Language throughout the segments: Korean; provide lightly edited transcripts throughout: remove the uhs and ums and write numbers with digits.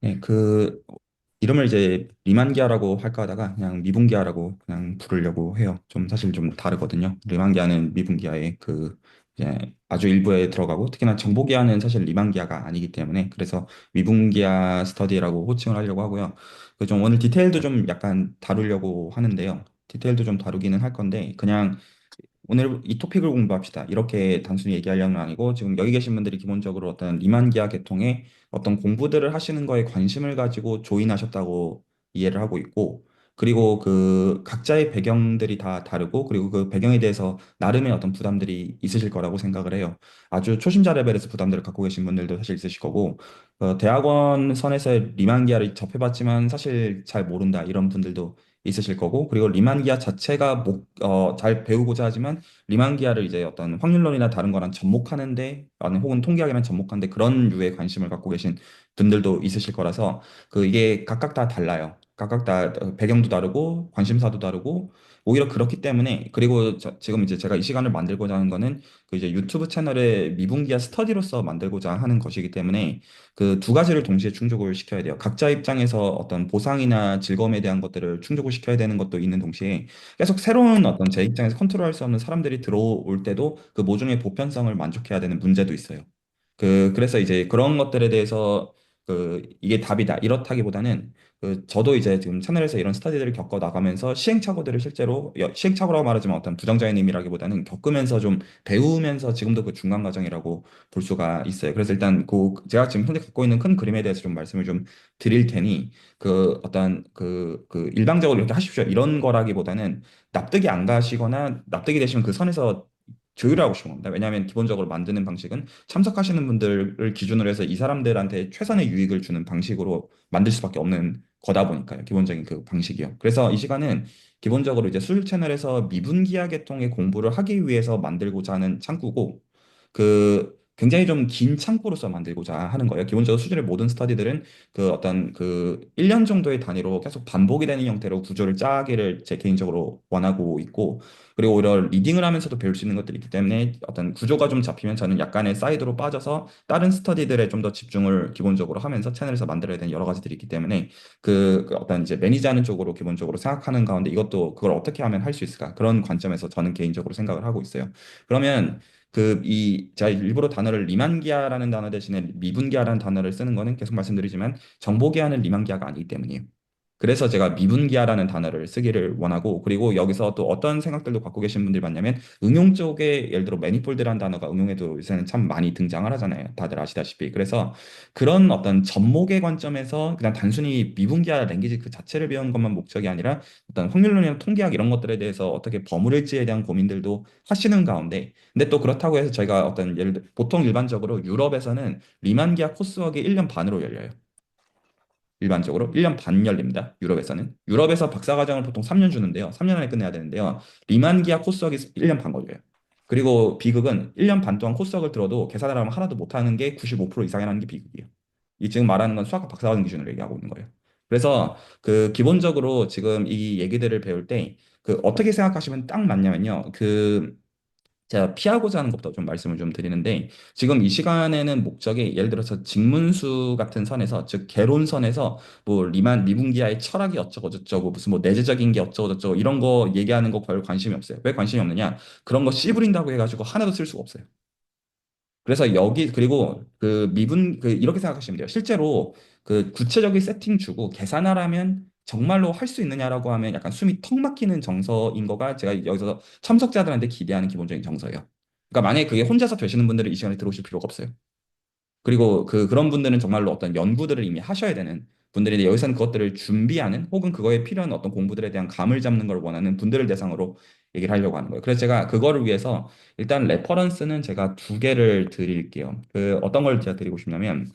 네, 이름을 이제 리만기아라고 할까 하다가 그냥 미분기아라고 그냥 부르려고 해요. 좀 사실 좀 다르거든요. 리만기아는 미분기아의 이제 아주 일부에 들어가고 특히나 정보기아는 사실 리만기아가 아니기 때문에 그래서 미분기아 스터디라고 호칭을 하려고 하고요. 그 좀 오늘 디테일도 좀 약간 다루려고 하는데요. 디테일도 좀 다루기는 할 건데 그냥 오늘 이 토픽을 공부합시다. 이렇게 단순히 얘기하려는 건 아니고 지금 여기 계신 분들이 기본적으로 어떤 리만기아 계통의 어떤 공부들을 하시는 거에 관심을 가지고 조인하셨다고 이해를 하고 있고 그리고 그 각자의 배경들이 다 다르고 그리고 그 배경에 대해서 나름의 어떤 부담들이 있으실 거라고 생각을 해요. 아주 초심자 레벨에서 부담들을 갖고 계신 분들도 사실 있으실 거고 대학원 선에서 리만기아를 접해봤지만 사실 잘 모른다 이런 분들도 있으실 거고 그리고 리만기아 자체가 잘 배우고자 하지만 리만기아를 이제 어떤 확률론이나 다른 거랑 접목하는데 아니 혹은 통계학이랑 접목하는데 그런 류의 관심을 갖고 계신 분들도 있으실 거라서 이게 각각 다 달라요. 각각 다 배경도 다르고 관심사도 다르고 오히려 그렇기 때문에 그리고 지금 이제 제가 이 시간을 만들고자 하는 거는 그 이제 유튜브 채널의 미분기아 스터디로서 만들고자 하는 것이기 때문에 그 두 가지를 동시에 충족을 시켜야 돼요. 각자 입장에서 어떤 보상이나 즐거움에 대한 것들을 충족을 시켜야 되는 것도 있는 동시에 계속 새로운 어떤 제 입장에서 컨트롤할 수 없는 사람들이 들어올 때도 그 모종의 보편성을 만족해야 되는 문제도 있어요. 그래서 이제 그런 것들에 대해서 이게 답이다. 이렇다기보다는 저도 이제 지금 채널에서 이런 스터디들을 겪어 나가면서 시행착오들을 실제로, 시행착오라고 말하지만 어떤 부정적인 의미라기보다는 겪으면서 좀 배우면서 지금도 그 중간 과정이라고 볼 수가 있어요. 그래서 일단 제가 지금 현재 갖고 있는 큰 그림에 대해서 좀 말씀을 좀 드릴 테니 일방적으로 이렇게 하십시오. 이런 거라기보다는 납득이 안 가시거나 납득이 되시면 그 선에서 조율하고 싶은 겁니다. 왜냐하면 기본적으로 만드는 방식은 참석하시는 분들을 기준으로 해서 이 사람들한테 최선의 유익을 주는 방식으로 만들 수밖에 없는 거다 보니까요. 기본적인 그 방식이요. 그래서 이 시간은 기본적으로 이제 수육 채널에서 미분기하 계통의 공부를 하기 위해서 만들고자 하는 창구고 굉장히 좀 긴 창구로서 만들고자 하는 거예요. 기본적으로 수준의 모든 스터디들은 어떤 1년 정도의 단위로 계속 반복이 되는 형태로 구조를 짜기를 제 개인적으로 원하고 있고 그리고 오히려 리딩을 하면서도 배울 수 있는 것들이 있기 때문에 어떤 구조가 좀 잡히면 저는 약간의 사이드로 빠져서 다른 스터디들에 좀 더 집중을 기본적으로 하면서 채널에서 만들어야 되는 여러 가지들이 있기 때문에 어떤 이제 매니지하는 쪽으로 기본적으로 생각하는 가운데 이것도 그걸 어떻게 하면 할 수 있을까 그런 관점에서 저는 개인적으로 생각을 하고 있어요. 그러면 제가 일부러 단어를 리만기아라는 단어 대신에 미분기아라는 단어를 쓰는 거는 계속 말씀드리지만 정보기아는 리만기아가 아니기 때문이에요. 그래서 제가 미분기아라는 단어를 쓰기를 원하고 그리고 여기서 또 어떤 생각들도 갖고 계신 분들이 많냐면 응용 쪽에 예를 들어 매니폴드라는 단어가 응용에도 요새는 참 많이 등장을 하잖아요. 다들 아시다시피. 그래서 그런 어떤 접목의 관점에서 그냥 단순히 미분기아 랭귀지 그 자체를 배우는 것만 목적이 아니라 어떤 확률론이나 통계학 이런 것들에 대해서 어떻게 버무릴지에 대한 고민들도 하시는 가운데 근데 또 그렇다고 해서 저희가 어떤 예를 들어 보통 일반적으로 유럽에서는 리만기아 코스웍이 1년 반으로 열려요. 일반적으로 1년 반 열립니다. 유럽에서는. 유럽에서 박사과정을 보통 3년 주는데요. 3년 안에 끝내야 되는데요. 리만기아 코스웍이 1년 반 걸려요. 그리고 비극은 1년 반 동안 코스웍을 들어도 계산을 하면 하나도 못하는 게 95% 이상이라는 게 비극이에요. 이 지금 말하는 건 수학과 박사과정 기준으로 얘기하고 있는 거예요. 그래서 기본적으로 지금 이 얘기들을 배울 때 어떻게 생각하시면 딱 맞냐면요. 제가 피하고자 하는 것부터 좀 말씀을 좀 드리는데 지금 이 시간에는 목적이 예를 들어서 직문수 같은 선에서 즉 개론선에서 뭐 미분기야의 철학이 어쩌고 저쩌고 무슨 뭐 내재적인 게 어쩌고 저쩌고 이런 거 얘기하는 거 별 관심이 없어요. 왜 관심이 없느냐? 그런 거 씨부린다고 해가지고 하나도 쓸 수가 없어요. 그래서 그리고 이렇게 생각하시면 돼요. 실제로 구체적인 세팅 주고 계산하라면 정말로 할 수 있느냐라고 하면 약간 숨이 턱 막히는 정서인 거가 제가 여기서 참석자들한테 기대하는 기본적인 정서예요. 그러니까 만약에 그게 혼자서 되시는 분들은 이 시간에 들어오실 필요가 없어요. 그리고 그런 분들은 정말로 어떤 연구들을 이미 하셔야 되는 분들인데 여기서는 그것들을 준비하는 혹은 그거에 필요한 어떤 공부들에 대한 감을 잡는 걸 원하는 분들을 대상으로 얘기를 하려고 하는 거예요. 그래서 제가 그거를 위해서 일단 레퍼런스는 제가 두 개를 드릴게요. 어떤 걸 제가 드리고 싶냐면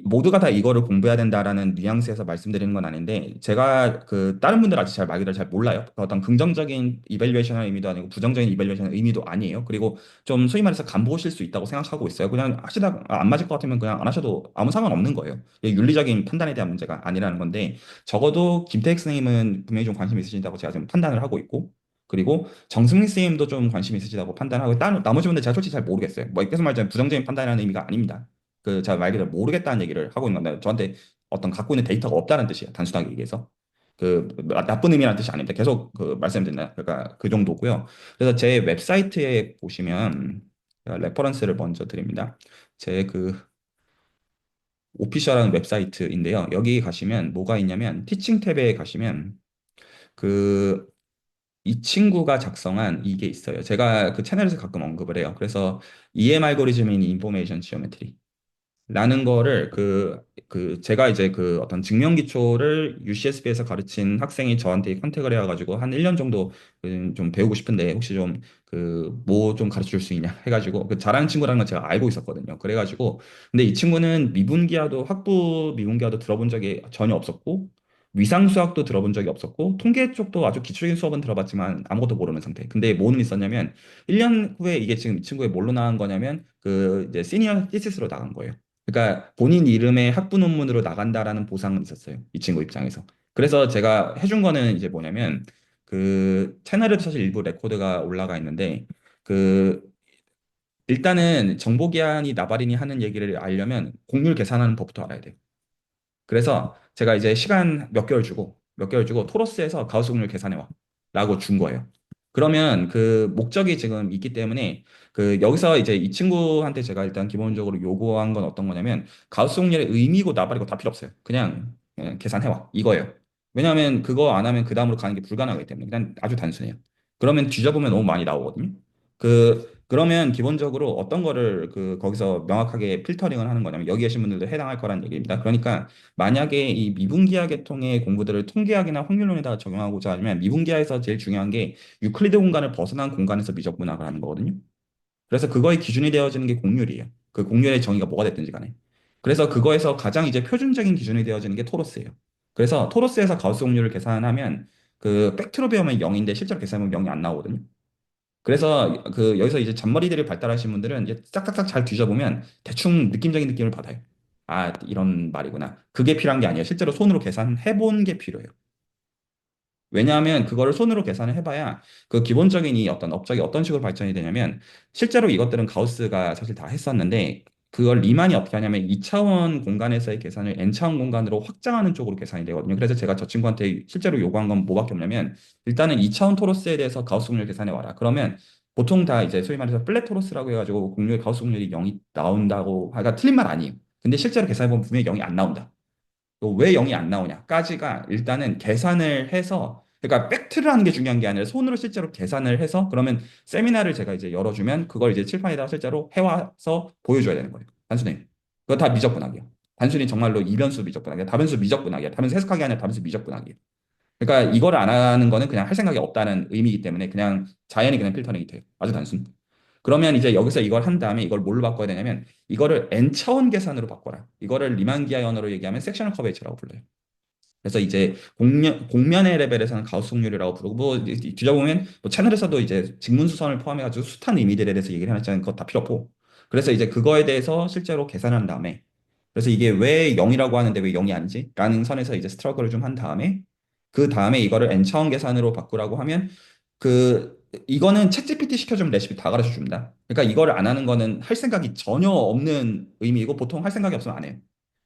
모두가 다 이거를 공부해야 된다라는 뉘앙스에서 말씀드리는 건 아닌데, 제가 다른 분들 아직 잘 말기를 잘 몰라요. 어떤 긍정적인 이밸류에이션의 의미도 아니고, 부정적인 이밸류에이션의 의미도 아니에요. 그리고 좀 소위 말해서 간보실 수 있다고 생각하고 있어요. 그냥 안 맞을 것 같으면 그냥 안 하셔도 아무 상관없는 거예요. 이게 윤리적인 판단에 대한 문제가 아니라는 건데, 적어도 김태익 선생님은 분명히 좀 관심 있으시다고 제가 지금 판단을 하고 있고, 그리고 정승민 선생님도 좀 관심 있으시다고 판단하고, 나머지 분들 제가 솔직히 잘 모르겠어요. 뭐, 계속 말하자면 부정적인 판단이라는 의미가 아닙니다. 그 제가 말 그대로 모르겠다는 얘기를 하고 있는 건데 저한테 어떤 갖고 있는 데이터가 없다는 뜻이에요. 단순하게 얘기해서. 그 나쁜 의미라는 뜻이 아닙니다. 계속 그 말씀드리나 그러니까 그 정도고요. 그래서 제 웹사이트에 보시면 제가 레퍼런스를 먼저 드립니다. 제 그 오피셜한 웹사이트인데요. 여기 가시면 뭐가 있냐면 티칭 탭에 가시면 그 이 친구가 작성한 이게 있어요. 제가 그 채널에서 가끔 언급을 해요. 그래서 EM 알고리즘 인 인포메이션 지오메트리 라는 거를 제가 이제 그 어떤 증명 기초를 UCSB에서 가르친 학생이 저한테 컨택을 해와가지고 한 1년 정도 그좀 배우고 싶은데 혹시 좀 뭐 좀 가르쳐 줄 수 있냐 해가지고 그 잘하는 친구라는 건 제가 알고 있었거든요. 그래가지고 근데 이 친구는 미분기하도 학부 미분기하도 들어본 적이 전혀 없었고 위상 수학도 들어본 적이 없었고 통계 쪽도 아주 기초적인 수업은 들어봤지만 아무것도 모르는 상태. 근데 뭐는 있었냐면 1년 후에 이게 지금 이 친구의 뭘로 나간 거냐면 그 이제 시니어 티시스로 나간 거예요. 그러니까 본인 이름의 학부 논문으로 나간다라는 보상은 있었어요. 이 친구 입장에서. 그래서 제가 해준 거는 이제 뭐냐면 그 채널에도 사실 일부 레코드가 올라가 있는데 그 일단은 정보기한이 나발이니 하는 얘기를 알려면 공률 계산하는 법부터 알아야 돼요. 그래서 제가 이제 시간 몇 개월 주고 토로스에서 가우스 공률 계산해 와 라고 준 거예요. 그러면 그 목적이 지금 있기 때문에 그 여기서 이제 이 친구한테 제가 일단 기본적으로 요구한 건 어떤 거냐면 가우스 공률의 의미고 나발이고 다 필요 없어요. 그냥 계산해 와 이거예요. 왜냐하면 그거 안 하면 그 다음으로 가는 게 불가능하기 때문에 그냥 아주 단순해요. 그러면 뒤져보면 너무 많이 나오거든요. 그러면 기본적으로 어떤 거를 거기서 명확하게 필터링을 하는 거냐면 여기 계신 분들도 해당할 거란 얘기입니다. 그러니까 만약에 이 미분기하 계통의 공부들을 통계학이나 확률론에다가 적용하고자 하면 미분기하에서 제일 중요한 게 유클리드 공간을 벗어난 공간에서 미적분학을 하는 거거든요. 그래서 그거의 기준이 되어지는 게 공률이에요. 그 공률의 정의가 뭐가 됐든지 간에. 그래서 그거에서 가장 이제 표준적인 기준이 되어지는 게 토로스예요. 그래서 토로스에서 가우스 공률을 계산하면 그 팩트로 배우면 0인데 실제로 계산하면 0이 안 나오거든요. 그래서 여기서 이제 잔머리들이 발달하신 분들은 이제 싹싹싹 잘 뒤져보면 대충 느낌적인 느낌을 받아요. 아, 이런 말이구나. 그게 필요한 게 아니에요. 실제로 손으로 계산해 본 게 필요해요. 왜냐하면 그거를 손으로 계산을 해봐야 그 기본적인 이 어떤 업적이 어떤 식으로 발전이 되냐면 실제로 이것들은 가우스가 사실 다 했었는데 그걸 리만이 어떻게 하냐면 2차원 공간에서의 계산을 N차원 공간으로 확장하는 쪽으로 계산이 되거든요. 그래서 제가 저 친구한테 실제로 요구한 건 뭐밖에 없냐면 일단은 2차원 토로스에 대해서 가우스 공률 계산해 와라. 그러면 보통 다 이제 소위 말해서 플랫 토로스라고 해가지고 공률 가우스 공률이 0이 나온다고 그러니까 틀린 말 아니에요. 근데 실제로 계산해보면 분명히 0이 안 나온다. 또 왜 0이 안 나오냐까지가 일단은 계산을 해서 그러니까 팩트를 하는 게 중요한 게 아니라 손으로 실제로 계산을 해서 그러면 세미나를 제가 이제 열어주면 그걸 이제 칠판에다가 실제로 해와서 보여줘야 되는 거예요. 단순히. 그거 다 미적분학이에요. 단순히 정말로 이변수 미적분학이야. 다변수 미적분학이야. 다변수 해석하기 아니라 다변수 미적분학이에요. 그러니까 이거를 안 하는 거는 그냥 할 생각이 없다는 의미이기 때문에 그냥 자연히 그냥 필터링이 돼요. 아주 단순. 그러면 이제 여기서 이걸 한 다음에 이걸 뭘로 바꿔야 되냐면 이거를 n차원 계산으로 바꿔라. 이거를 리만기하 언어로 얘기하면 섹셔널 커베이처라고 불러요. 그래서 이제 공면의 레벨에서는 가우스 확률이라고 부르고 뭐 뒤져보면 뭐 채널에서도 이제 직문수선을 포함해가지고 숱한 의미들에 대해서 얘기를 해놨지만 그거 다 필요 없고 그래서 이제 그거에 대해서 실제로 계산한 다음에 그래서 이게 왜 0이라고 하는데 왜 0이 아니지? 라는 선에서 이제 스트러글을 좀 한 다음에 그 다음에 이거를 n차원 계산으로 바꾸라고 하면 이거는 챗GPT 시켜주면 레시피 다 가르쳐 줍니다. 그러니까 이거를 안 하는 거는 할 생각이 전혀 없는 의미이고 보통 할 생각이 없으면 안 해요.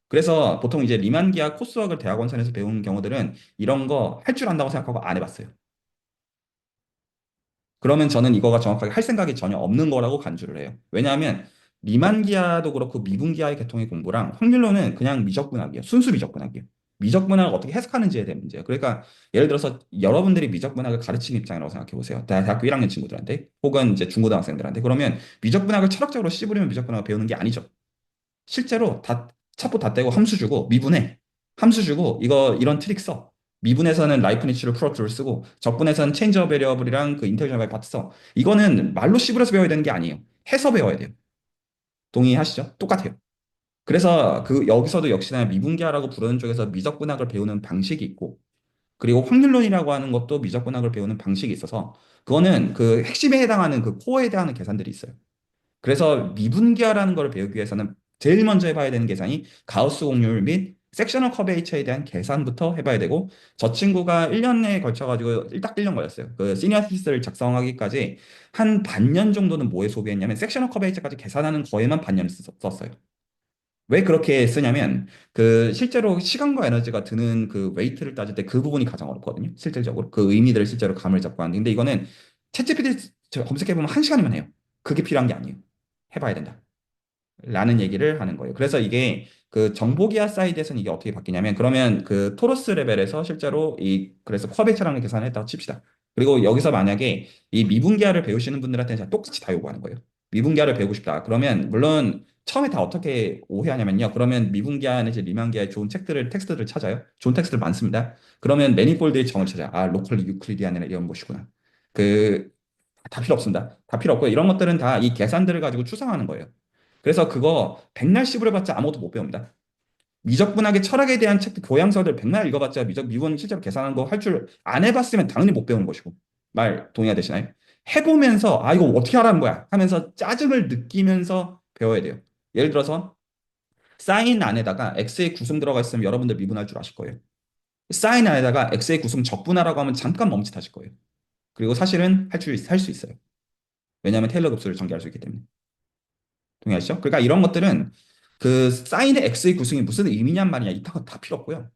그래서 보통 이제 리만기하 코스웍을 대학원선에서 배운 경우들은 이런 거 할 줄 안다고 생각하고 안 해봤어요. 그러면 저는 이거가 정확하게 할 생각이 전혀 없는 거라고 간주를 해요. 왜냐하면 리만기하도 그렇고 미분기하의 계통의 공부랑 확률론은 그냥 미적분학이에요. 순수 미적분학이에요. 미적분학을 어떻게 해석하는지에 대한 문제예요. 그러니까 예를 들어서 여러분들이 미적분학을 가르치는 입장이라고 생각해 보세요. 대학교 1학년 친구들한테 혹은 이제 중고등학생들한테 그러면 미적분학을 철학적으로 씨부리면 미적분학을 배우는 게 아니죠. 실제로 다 차포 다 떼고 함수 주고 미분해 함수 주고 이거 이런 트릭 써 미분에서는 라이프니츠를 풀어툴을 쓰고 적분에서는 체인지 어 베리어블이랑 그 인테그랄 바이 파트 써 이거는 말로 씹으려서 배워야 되는 게 아니에요 해서 배워야 돼요 동의하시죠? 똑같아요 그래서 여기서도 역시나 미분계라고 부르는 쪽에서 미적분학을 배우는 방식이 있고 그리고 확률론이라고 하는 것도 미적분학을 배우는 방식이 있어서 그거는 그 핵심에 해당하는 그 코어에 해당하는 계산들이 있어요 그래서 미분기하라는 걸 배우기 위해서는 제일 먼저 해봐야 되는 계산이 가우스 공률 및 섹셔널 커베이처에 대한 계산부터 해봐야 되고 저 친구가 1년에 걸쳐가지고 딱 1년 걸렸어요. 그 시니어 시스를 작성하기까지 한 반년 정도는 뭐에 소비했냐면 섹셔널 커베이처까지 계산하는 거에만 반년을 썼어요. 왜 그렇게 쓰냐면 그 실제로 시간과 에너지가 드는 그 웨이트를 따질 때 그 부분이 가장 어렵거든요. 실질적으로 그 의미들을 실제로 감을 잡고 하는. 근데 이거는 챗GPT 검색해 보면 한 시간이면 해요. 그게 필요한 게 아니에요. 해봐야 된다. 라는 얘기를 하는 거예요. 그래서 이게 그 정보기하 사이드에서는 이게 어떻게 바뀌냐면 그러면 그 토로스 레벨에서 실제로 이 그래서 쿼베이처랑을 계산을 했다고 칩시다. 그리고 여기서 만약에 이 미분기하를 배우시는 분들한테는 제가 똑같이 다 요구하는 거예요. 미분기하를 배우고 싶다. 그러면 물론 처음에 다 어떻게 오해하냐면요. 그러면 미분기하 내지 리만기하의 좋은 책들을 텍스트를 찾아요. 좋은 텍스트들 많습니다. 그러면 매니폴드의 정을 찾아요. 아, 로컬 유클리디안이나 이런 것이구나. 그 다 필요 없습니다. 다 필요 없고 이런 것들은 다 이 계산들을 가지고 추상하는 거예요. 그래서 그거 백날 씹으려봤자 아무것도 못 배웁니다. 미적분학의 철학에 대한 책들 교양서들 백날 읽어봤자 미분 실제로 계산하는 거 할 줄 안 해봤으면 당연히 못 배우는 것이고 말 동의하시나요? 해보면서 아 이거 어떻게 하라는 거야 하면서 짜증을 느끼면서 배워야 돼요. 예를 들어서 사인 안에다가 x의 구승 들어가 있으면 여러분들 미분할 줄 아실 거예요. 사인 안에다가 x의 구승 적분하라고 하면 잠깐 멈칫하실 거예요. 그리고 사실은 할 수 있어요. 왜냐하면 테일러 급수를 전개할 수 있기 때문에. 동의하시죠? 그러니까 이런 것들은 그 사인의 x의 구성이 무슨 의미냔 말이냐 이딴 거 다 필요 없고요.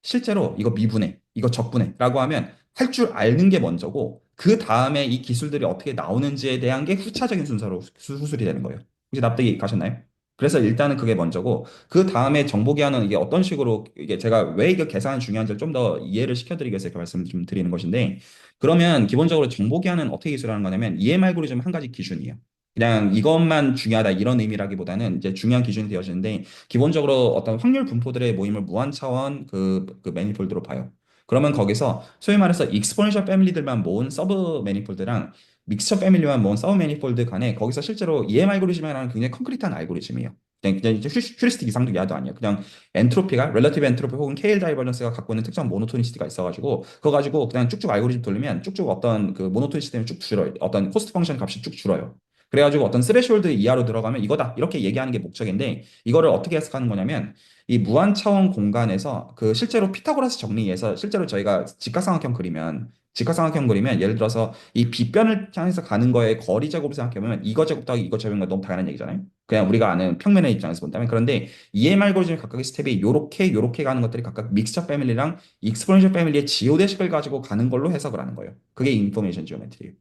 실제로 이거 미분해, 이거 적분해라고 하면 할 줄 아는 게 먼저고 그 다음에 이 기술들이 어떻게 나오는지에 대한 게 후차적인 순서로 수술이 되는 거예요. 이제 납득이 가셨나요? 그래서 일단은 그게 먼저고 그 다음에 정보기하는 이게 어떤 식으로 이게 제가 왜 이게 계산이 중요한지 좀 더 이해를 시켜드리기 위해서 이렇게 말씀을 좀 드리는 것인데 그러면 기본적으로 정보기하는 어떻게 기술하는 거냐면 EM 알고리즘 한 가지 기준이에요. 그냥 이것만 중요하다 이런 의미라기보다는 이제 중요한 기준이 되어지는데 기본적으로 어떤 확률 분포들의 모임을 무한 차원 그 매니폴드로 봐요. 그러면 거기서 소위 말해서 익스포넨셜 패밀리들만 모은 서브 매니폴드랑 믹스처 패밀리만 모은 서브 매니폴드 간에 거기서 실제로 EM 알고리즘이라는 굉장히 콘크리트한 알고리즘이에요. 그냥 이제 휴리스틱 이상도 야도 아니에요. 그냥 엔트로피가 렐러티브 엔트로피 혹은 KL 다이버전스가 갖고 있는 특정 모노토니시티가 있어가지고 그거 가지고 그냥 쭉쭉 알고리즘 돌리면 쭉쭉 어떤 그 모노토니시티 때문에 쭉 줄어요. 어떤 코스트 펑션 값이 쭉 줄어요. 그래가지고 어떤 스레시홀드 이하로 들어가면 이거다 이렇게 얘기하는 게 목적인데 이거를 어떻게 해석하는 거냐면 이 무한 차원 공간에서 그 실제로 피타고라스 정리에서 실제로 저희가 직각삼각형 그리면 직각삼각형 그리면 예를 들어서 이 빗변을 향해서 가는 거에 거리 제곱을 생각해보면 이거 제곱 더하기 이거 제곱인 건 너무 당연한 얘기잖아요. 그냥 우리가 아는 평면의 입장에서 본다면 그런데 EM 알고리즘 각각의 스텝이 요렇게 가는 것들이 각각 믹스처 패밀리랑 익스포넨셜 패밀리의 지오대식을 가지고 가는 걸로 해석을 하는 거예요. 그게 인포메이션 지오메트리예요.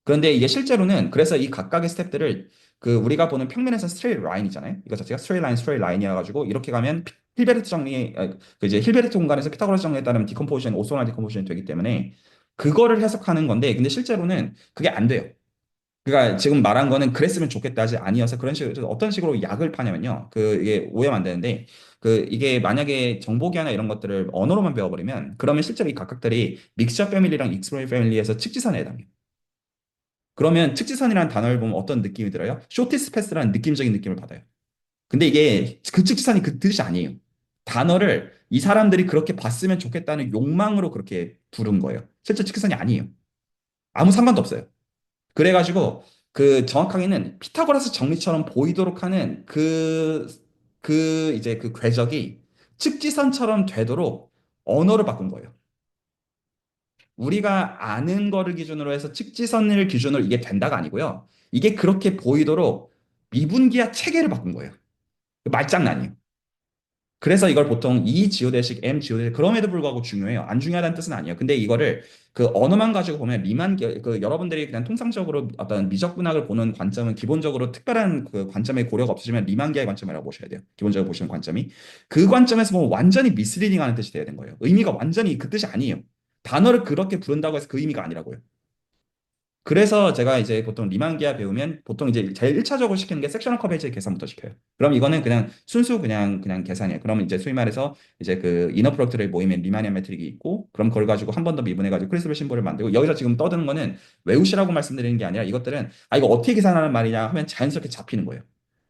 그런데 이게 실제로는 그래서 이 각각의 스텝들을 그 우리가 보는 평면에서 스트레이트 라인이잖아요. 이거 자체가 스트레이트 라인이어 가지고 이렇게 가면 힐베르트 정리 그 이제 힐베르트 공간에서 피타고라스 정리에 따르면 디컴포지션 오소나 디컴포지션이 되기 때문에 그거를 해석하는 건데 근데 실제로는 그게 안 돼요. 그러니까 지금 말한 거는 그랬으면 좋겠다지 아니어서 그런 식으로 어떤 식으로 약을 파냐면요. 그 이게 오해하면 안 되는데 그 이게 만약에 정보기하나 이런 것들을 언어로만 배워버리면 그러면 실제로 이 각각들이 믹스처 패밀리랑 익스플로이 패밀리에서 측지선에 해당해요. 그러면 측지선이라는 단어를 보면 어떤 느낌이 들어요? 쇼티스 패스라는 느낌적인 느낌을 받아요. 근데 이게 그 측지선이 그 뜻이 아니에요. 단어를 이 사람들이 그렇게 봤으면 좋겠다는 욕망으로 그렇게 부른 거예요. 실제 측지선이 아니에요. 아무 상관도 없어요. 그래가지고 그 정확하게는 피타고라스 정리처럼 보이도록 하는 그 이제 그 궤적이 측지선처럼 되도록 언어를 바꾼 거예요. 우리가 아는 거를 기준으로 해서 측지선을 기준으로 이게 된다가 아니고요. 이게 그렇게 보이도록 미분기하 체계를 바꾼 거예요. 말장난이에요. 그래서 이걸 보통 E 지오대식, M 지오대식 그럼에도 불구하고 중요해요. 안 중요하다는 뜻은 아니에요. 근데 이거를 그 언어만 가지고 보면 그 여러분들이 그냥 통상적으로 어떤 미적분학을 보는 관점은 기본적으로 특별한 그 관점의 고려가 없으시면 리만기하의 관점이라고 보셔야 돼요. 기본적으로 보시는 관점이 그 관점에서 보면 완전히 미스리딩하는 뜻이 돼야 되는 거예요. 의미가 완전히 그 뜻이 아니에요. 단어를 그렇게 부른다고 해서 그 의미가 아니라고요. 그래서 제가 이제 보통 리만기아 배우면 보통 이제 제일 1차적으로 시키는 게 섹셔널 커베이지 계산부터 시켜요. 그럼 이거는 그냥 순수 그냥 계산이에요. 그러면 이제 소위 말해서 이제 그 이너 프로덕트를 모이면 리마니아 매트릭이 있고 그럼 그걸 가지고 한 번 더 미분해가지고 크리스플 심볼을 만들고 여기서 지금 떠드는 거는 외우시라고 말씀드리는 게 아니라 이것들은 아 이거 어떻게 계산하는 말이냐 하면 자연스럽게 잡히는 거예요.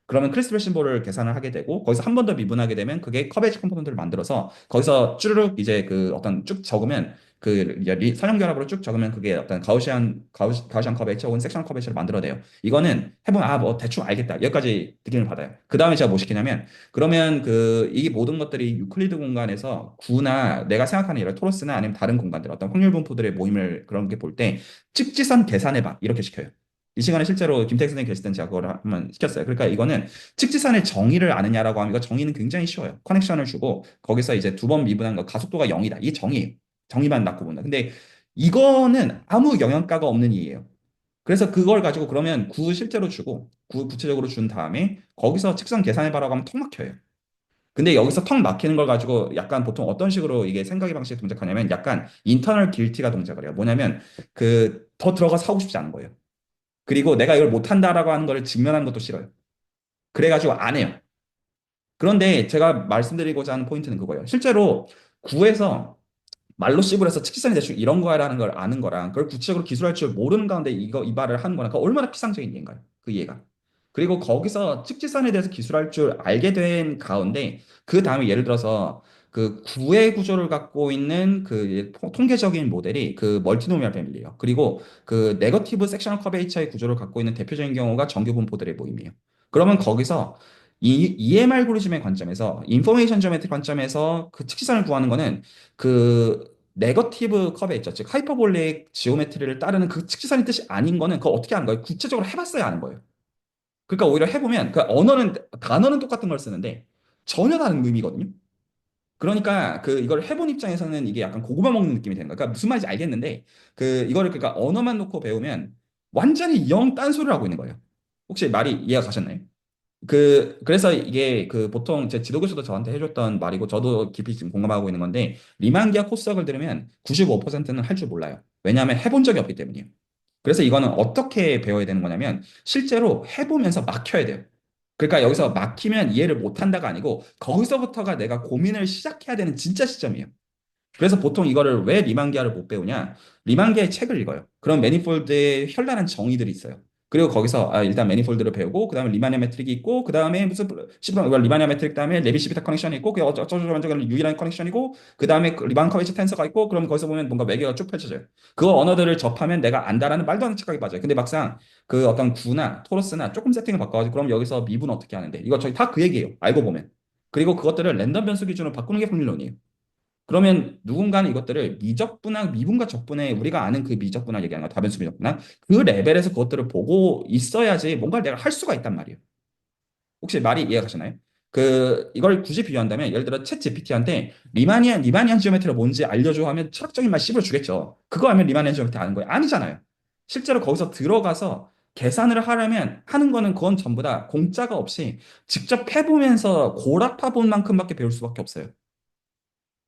그러면 크리스플 심볼을 계산을 하게 되고 거기서 한 번 더 미분하게 되면 그게 커베이지 컴포넌트를 만들어서 거기서 쭈르륵 이제 그 어떤 쭉 적으면 그 선형결합으로 쭉 적으면 그게 어떤 가우시안 커베이처 혹은 섹션 커베이처를 만들어내요. 이거는 해보면 아 뭐 대충 알겠다 여기까지 느낌을 받아요. 그 다음에 제가 뭐 시키냐면 그러면 그 이 모든 것들이 유클리드 공간에서 구나 내가 생각하는 이런 토로스나 아니면 다른 공간들 어떤 확률 분포들의 모임을 그런 게 볼 때 측지선 계산해봐 이렇게 시켜요. 이 시간에 실제로 김태희 선생님 계실 땐 제가 그걸 한번 시켰어요. 그러니까 이거는 측지산의 정의를 아느냐라고 하면 이거 정의는 굉장히 쉬워요. 커넥션을 주고 거기서 이제 두 번 미분한 거 가속도가 0이다. 이게 정의예요. 정의만 낳고 본다. 근데 이거는 아무 영양가가 없는 이에요. 그래서 그걸 가지고 그러면 구 실제로 주고 구 구체적으로 준 다음에 거기서 측성 계산해봐라고 하면 턱 막혀요. 근데 여기서 턱 막히는 걸 가지고 약간 보통 어떤 식으로 이게 생각의 방식이 동작하냐면 약간 인터널 길티가 동작을 해요. 뭐냐면 그 더 들어가서 하고 싶지 않은 거예요. 그리고 내가 이걸 못한다라고 하는 걸 직면하는 것도 싫어요. 그래가지고 안 해요. 그런데 제가 말씀드리고자 하는 포인트는 그거예요. 실제로 구에서 말로 씹으려서 특기선이 대충 이런 거야라는 걸 아는 거랑 그걸 구체적으로 기술할 줄 모르는 가운데 이 말을 하는 거랑 그 얼마나 피상적인 얘기인가요? 그 이해가. 그리고 거기서 측지선에 대해서 기술할 줄 알게 된 가운데 그 다음에 예를 들어서 그 구의 구조를 갖고 있는 그 통계적인 모델이 그 멀티노미얼 패밀리예요. 그리고 그 네거티브 섹셔널 커베이처의 구조를 갖고 있는 대표적인 경우가 정규 분포들의 모임이에요. 그러면 거기서 이 EM 알고리즘의 관점에서 인포메이션 지오메트리 관점에서 그 특수성을 구하는 거는 그 네거티브 컵에 있죠. 즉 하이퍼볼릭 지오메트리를 따르는 그 특수선의 뜻이 아닌 거는 그거 어떻게 하는 거예요? 구체적으로 해봤어야 하는 거예요. 그러니까 오히려 해보면 그 언어는 단어는 똑같은 걸 쓰는데 전혀 다른 의미거든요. 그러니까 그 이걸 해본 입장에서는 이게 약간 고구마 먹는 느낌이 되는 거야. 그러니까 무슨 말인지 알겠는데 그 이거를 그러니까 언어만 놓고 배우면 완전히 영 딴소리를 하고 있는 거예요. 혹시 말이 이해가 가셨나요? 그래서 이게 그 보통 제 지도교수도 저한테 해줬던 말이고 저도 깊이 지금 공감하고 있는 건데 리만기아 코스학을 들으면 95%는 할 줄 몰라요. 왜냐하면 해본 적이 없기 때문이에요. 그래서 이거는 어떻게 배워야 되는 거냐면 실제로 해보면서 막혀야 돼요. 그러니까 여기서 막히면 이해를 못한다가 아니고 거기서부터가 내가 고민을 시작해야 되는 진짜 시점이에요. 그래서 보통 이거를 왜 리만기아를 못 배우냐? 리만기아의 책을 읽어요. 그럼 매니폴드의 현란한 정의들이 있어요. 그리고 거기서 일단 매니폴드를 배우고 그다음에 리마니아 메트릭이 있고 그다음에 무슨 리마니아 메트릭 다음에 레비시비타 커넥션이 있고 그 어쩌고저쩌고 유일한 커넥션이고 그다음에 리반 커베이처 텐서가 있고 그럼 거기서 보면 뭔가 외계가 쭉 펼쳐져요. 그 언어들을 접하면 내가 안다라는 말도 안 되는 착각이 빠져요. 근데 막상 그 어떤 구나 토러스나 조금 세팅을 바꿔가지고 그럼 여기서 미분 어떻게 하는데 이거 저희 다 그 얘기예요. 알고 보면. 그리고 그것들을 랜덤 변수 기준으로 바꾸는 게 확률론이에요. 그러면 누군가는 이것들을 미적분학, 미분과 적분의 우리가 아는 그 미적분학 얘기하는 거, 다변수 미적분학 그 레벨에서 그것들을 보고 있어야지 뭔가를 내가 할 수가 있단 말이에요. 혹시 말이 이해가 가시나요? 그 이걸 굳이 비유한다면 예를 들어 챗 GPT한테 리마니안 지오메트리가 뭔지 알려줘 하면 철학적인 말 씹어 주겠죠. 그거 하면 리마니안 지오메트리 아는 거예요? 아니잖아요. 실제로 거기서 들어가서 계산을 하려면 하는 거는 그건 전부 다 공짜가 없이 직접 해보면서 고락파 본 만큼밖에 배울 수밖에 없어요.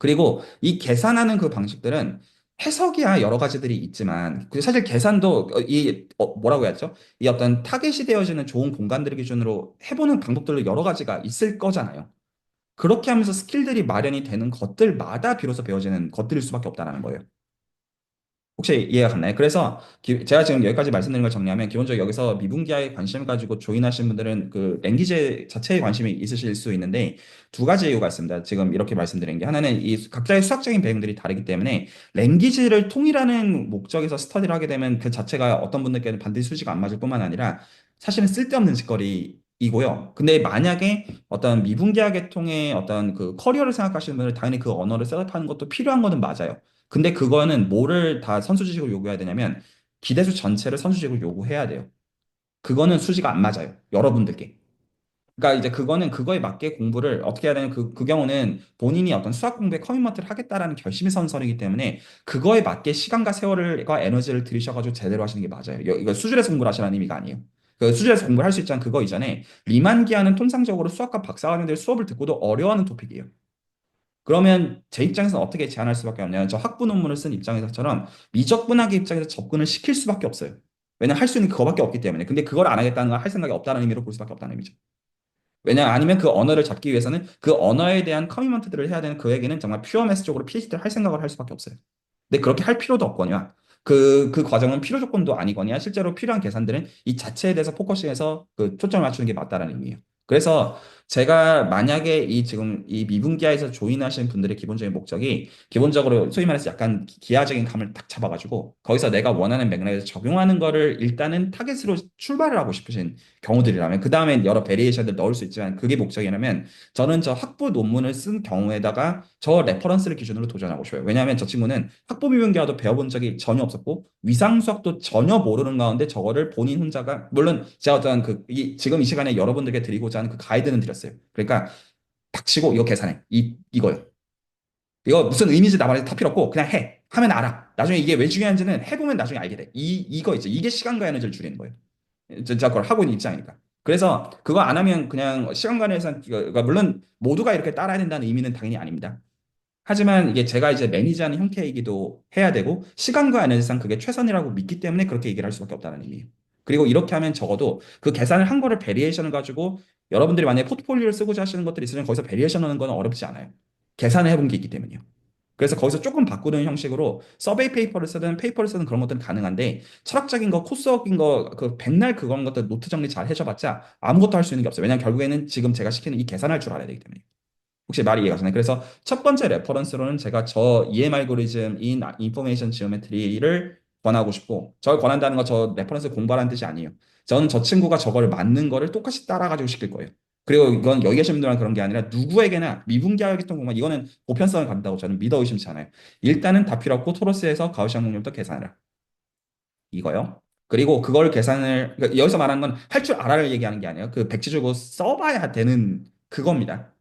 그리고 이 계산하는 그 방식들은 해석이야 여러 가지들이 있지만 그 사실 계산도 뭐라고 해야죠? 이 어떤 타겟이 되어지는 좋은 공간들 기준으로 해보는 방법들도 여러 가지가 있을 거잖아요. 그렇게 하면서 스킬들이 마련이 되는 것들마다 비로소 배워지는 것들일 수밖에 없다는 거예요. 혹시 이해가 갔나요? 그래서 제가 지금 여기까지 말씀드린 걸 정리하면 기본적으로 여기서 미분기하에 관심을 가지고 조인하신 분들은 그 랭귀지 자체에 관심이 있으실 수 있는데 두 가지 이유가 있습니다. 지금 이렇게 말씀드린 게 하나는 이 각자의 수학적인 배경들이 다르기 때문에 랭귀지를 통일하는 목적에서 스터디를 하게 되면 그 자체가 어떤 분들께는 반드시 수지가 안 맞을 뿐만 아니라 사실은 쓸데없는 짓거리이고요. 근데 만약에 어떤 미분기하 계통의 어떤 그 커리어를 생각하시는 분들 당연히 그 언어를 셋업하는 것도 필요한 거는 맞아요. 근데 그거는 뭐를 다 선수지식으로 요구해야 되냐면 기대수 전체를 선수지식으로 요구해야 돼요. 그거는 수지가 안 맞아요. 여러분들께. 그러니까 이제 그거는 그거에 맞게 공부를 어떻게 해야 되냐면 그 경우는 본인이 어떤 수학 공부에 커미먼트를 하겠다라는 결심이 선선이기 때문에 그거에 맞게 시간과 세월과 에너지를 들이셔가지고 제대로 하시는 게 맞아요. 이거 수준에서 공부를 하시라는 의미가 아니에요. 그 수준에서 공부를 할 수 있지 않은 그거 이전에 리만기하는 통상적으로 수학과 박사학위들 수업을 듣고도 어려워하는 토픽이에요. 그러면 제 입장에서는 어떻게 제안할 수밖에 없냐면 저 학부 논문을 쓴 입장에서처럼 미적분학의 입장에서 접근을 시킬 수밖에 없어요. 왜냐면 할 수 있는 게 그거밖에 없기 때문에. 근데 그걸 안 하겠다는 건 할 생각이 없다는 의미로 볼 수밖에 없다는 의미죠. 왜냐 아니면 그 언어를 잡기 위해서는 그 언어에 대한 커미먼트들을 해야 되는 그에게는 정말 퓨어 매스 쪽으로 PhD를 할 생각을 할 수밖에 없어요. 근데 그렇게 할 필요도 없거냐. 그 과정은 필요 조건도 아니거냐. 실제로 필요한 계산들은 이 자체에 대해서 포커싱해서 그 초점을 맞추는 게 맞다라는 의미예요. 그래서 제가 만약에 이 지금 이 미분기아에서 조인하신 분들의 기본적인 목적이 기본적으로 소위 말해서 약간 기하적인 감을 딱 잡아가지고 거기서 내가 원하는 맥락에서 적용하는 거를 일단은 타겟으로 출발을 하고 싶으신 경우들이라면 그 다음에 여러 베리에이션들 넣을 수 있지만 그게 목적이라면 저는 저 학부 논문을 쓴 경우에다가 저 레퍼런스를 기준으로 도전하고 싶어요. 왜냐하면 저 친구는 학부 미분기아도 배워본 적이 전혀 없었고 위상수학도 전혀 모르는 가운데 저거를 본인 혼자가 물론 제가 어떤 지금 이 시간에 여러분들께 드리고자 하는 그 가이드는 드렸어요. 그러니까 닥치고 이거 계산해. 이거요. 이거 무슨 의미인지 나만테 다 필요 없고 그냥 해. 하면 알아. 나중에 이게 왜 중요한지는 해보면 나중에 알게 돼. 이거 있죠. 이게 시간과 에너지를 줄이는 거예요. 진짜 그걸 하고 있는 입장이니까. 그래서 그거 안 하면 그냥 시간 관계에서 그러니까 물론 모두가 이렇게 따라야 된다는 의미는 당연히 아닙니다. 하지만 이게 제가 이제 매니지하는 형태이기도 해야 되고 시간과 에너지상 그게 최선이라고 믿기 때문에 그렇게 얘기를 할 수밖에 없다는 의미예요. 그리고 이렇게 하면 적어도 그 계산을 한 거를 베리에이션을 가지고 여러분들이 만약에 포트폴리오를 쓰고자 하시는 것들이 있으면 거기서 베리에이션 하는 건 어렵지 않아요. 계산을 해본 게 있기 때문이요. 그래서 거기서 조금 바꾸는 형식으로 서베이 페이퍼를 쓰든 페이퍼를 쓰든 그런 것들은 가능한데 철학적인 거, 코스적인 거, 그 백날 그런 것들 노트 정리 잘 해줘봤자 아무것도 할 수 있는 게 없어요. 왜냐하면 결국에는 지금 제가 시키는 이 계산할 줄 알아야 되기 때문에. 혹시 말이 이해가 되나요? 그래서 첫 번째 레퍼런스로는 제가 저 EM 알고리즘인 인포메이션 지오메트리를 권하고 싶고 저걸 권한다는 거 저 레퍼런스 공부하라는 뜻이 아니에요. 저는 저 친구가 저거를 맞는 거를 똑같이 따라가지고 시킬 거예요. 그리고 이건 여기 계신 분들은 그런 게 아니라 누구에게나 미분기하겠던 공간 이거는 보편성을 갖는다고 저는 믿어 의심치 않아요. 일단은 다 필요 없고 토로스에서 가우시안 공률부터 계산해라. 이거요. 그리고 그걸 계산을 그러니까 여기서 말하는 건 할 줄 알아를 얘기하는 게 아니에요. 그 백지 주고 써봐야 되는 그겁니다.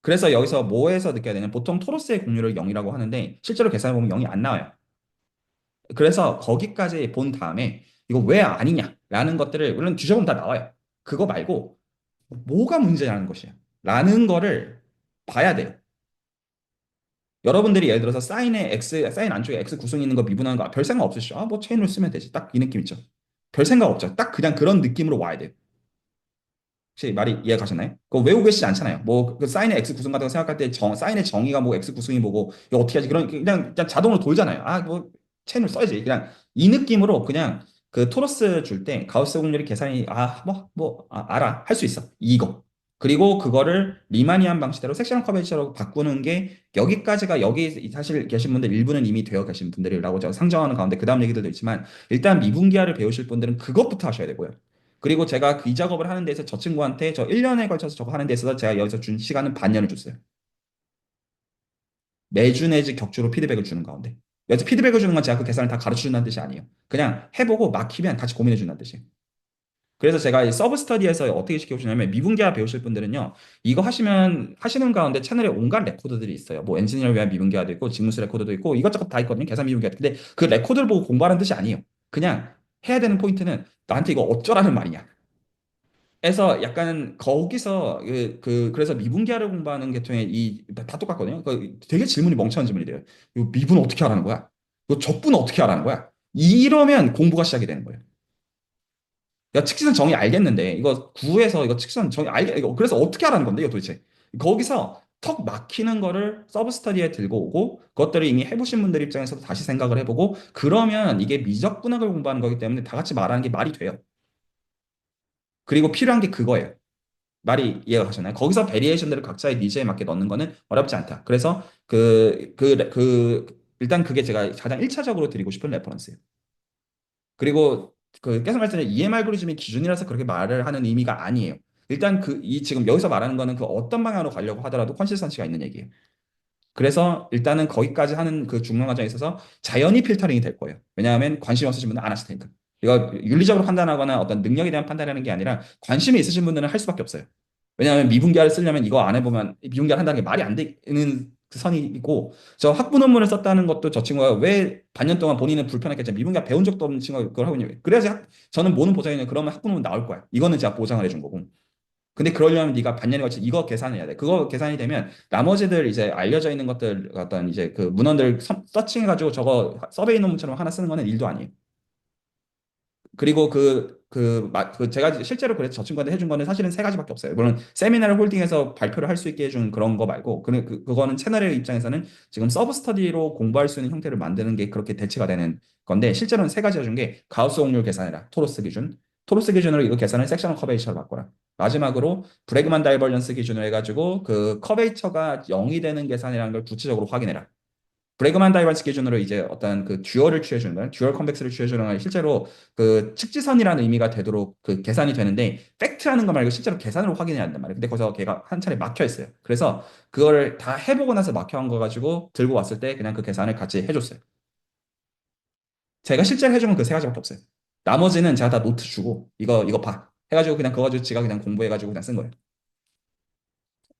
그래서 여기서 뭐에서 느껴야 되냐면 보통 토로스의 공률을 0이라고 하는데 실제로 계산해보면 0이 안 나와요. 그래서 거기까지 본 다음에 이거 왜 아니냐라는 것들을 물론 뒤져보면 다 나와요. 그거 말고 뭐가 문제냐는 것이야. 라는 거를 봐야 돼요. 여러분들이 예를 들어서 사인 안쪽에 x 구성이 있는 거 미분하는 거 별 생각 없으시죠? 아, 뭐 체인으로 쓰면 되지. 딱 이 느낌 있죠. 별 생각 없죠. 딱 그냥 그런 느낌으로 와야 돼요. 혹시 말이 이해 가셨나요? 그거 외우고 계시지 않잖아요. 뭐 그 사인의 x 구성 같은 거 생각할 때 사인의 정의가 뭐 x 구성이 뭐고 이거 어떻게 하지? 그냥 자동으로 돌잖아요. 아, 뭐 체인을 써야지. 그냥 이 느낌으로 그냥 그 토러스 줄 때 가우스 공률이 계산이 알아 할 수 있어. 이거. 그리고 그거를 리마니안 방식대로 섹션 커베이처로 바꾸는 게 여기까지가 여기 사실 계신 분들 일부는 이미 되어 계신 분들이라고 제가 상정하는 가운데 그 다음 얘기들도 있지만 일단 미분기하를 배우실 분들은 그것부터 하셔야 되고요. 그리고 제가 이 작업을 하는 데서 저 친구한테 저 1년에 걸쳐서 저거 하는 데 있어서 제가 여기서 준 시간은 반년을 줬어요. 매주 내지 격주로 피드백을 주는 가운데. 여기서 피드백을 주는 건 제가 그 계산을 다 가르쳐 준다는 뜻이 아니에요. 그냥 해보고 막히면 같이 고민해 준다는 뜻이에요. 그래서 제가 이 서브 스터디에서 어떻게 시켜주냐면 미분기하 배우실 분들은요 이거 하시는 가운데 채널에 온갖 레코드들이 있어요. 뭐 엔지니어를 위한 미분기하도 있고 직무스 레코드도 있고 이것저것 다 있거든요. 계산 미분기하. 근데 그 레코드를 보고 공부하는 뜻이 아니에요. 그냥 해야 되는 포인트는 나한테 이거 어쩌라는 말이냐. 에서 약간 거기서 그래서 미분기하를 공부하는 계통의 다 똑같거든요. 되게 질문이 멍청한 질문이 돼요. 이거 미분 어떻게 하라는 거야? 이거 적분 어떻게 하라는 거야? 이러면 공부가 시작이 되는 거예요. 야, 직선 정의 알겠는데 이거 구에서 이거 직선 정의 이거 그래서 어떻게 하라는 건데 이거 도대체? 거기서 턱 막히는 거를 서브 스터디에 들고 오고 그것들을 이미 해보신 분들 입장에서도 다시 생각을 해보고 그러면 이게 미적분학을 공부하는 거기 때문에 다 같이 말하는 게 말이 돼요. 그리고 필요한 게 그거예요. 말이 이해가 가셨나요? 거기서 베리에이션들을 각자의 니즈에 맞게 넣는 거는 어렵지 않다. 그래서 일단 그게 제가 가장 1차적으로 드리고 싶은 레퍼런스예요. 그리고 계속 말씀드린 EM 알고리즘이 기준이라서 그렇게 말을 하는 의미가 아니에요. 일단 지금 여기서 말하는 거는 그 어떤 방향으로 가려고 하더라도 컨시스턴시가 있는 얘기예요. 그래서 일단은 거기까지 하는 그 중간 과정에 있어서 자연히 필터링이 될 거예요. 왜냐하면 관심 없으신 분은 안 하실 테니까. 이거 윤리적으로 판단하거나 어떤 능력에 대한 판단하는 게 아니라 관심이 있으신 분들은 할 수밖에 없어요. 왜냐하면 미분기화를 쓰려면 이거 안 해보면 미분기화를 한다는 게 말이 안 되는 그 선이고 저 학부 논문을 썼다는 것도 저 친구가 왜 반년 동안 본인은 불편했겠지만 미분기화 배운 적도 없는 친구가 그걸 하고 있는 거예요. 그래야지 저는 뭐는 보장이냐 그러면 학부 논문 나올 거야. 이거는 제가 보장을 해준 거고. 근데 그러려면 네가 반년에 걸쳐 이거 계산해야 돼. 그거 계산이 되면 나머지들 이제 알려져 있는 것들 어떤 이제 그 문헌들 서칭해가지고 저거 서베이 논문처럼 하나 쓰는 거는 일도 아니에요. 그리고 제가 실제로 그래서 저 친구한테 해준 거는 사실은 세 가지밖에 없어요. 물론 세미나를 홀딩해서 발표를 할 수 있게 해준 그런 거 말고, 그거는 채널의 입장에서는 지금 서브 스터디로 공부할 수 있는 형태를 만드는 게 그렇게 대체가 되는 건데, 실제로는 세 가지 해준 게 가우스 확률 계산해라. 토로스 기준. 토로스 기준으로 이거 계산을 섹셔널 커베이처로 바꿔라. 마지막으로 브래그만 다이버전스 기준으로 해가지고 그 커베이처가 0이 되는 계산이라는 걸 구체적으로 확인해라. 브래그만 다이버전스 기준으로 이제 어떤 그 듀얼을 취해주는 거야. 듀얼 컨벡스를 취해주는 건 실제로 그 측지선이라는 의미가 되도록 그 계산이 되는데 팩트라는 거 말고 실제로 계산으로 확인해야 한단 말이야. 근데 거기서 걔가 한 차례 막혀 있어요. 그래서 그거를 다 해보고 나서 막혀 한 거 가지고 들고 왔을 때 그냥 그 계산을 같이 해줬어요. 제가 실제로 해준 건 그 세 가지밖에 없어요. 나머지는 제가 다 노트 주고 이거 봐 해가지고 그냥 그거 가지고 지가 그냥 공부해가지고 그냥 쓴 거예요.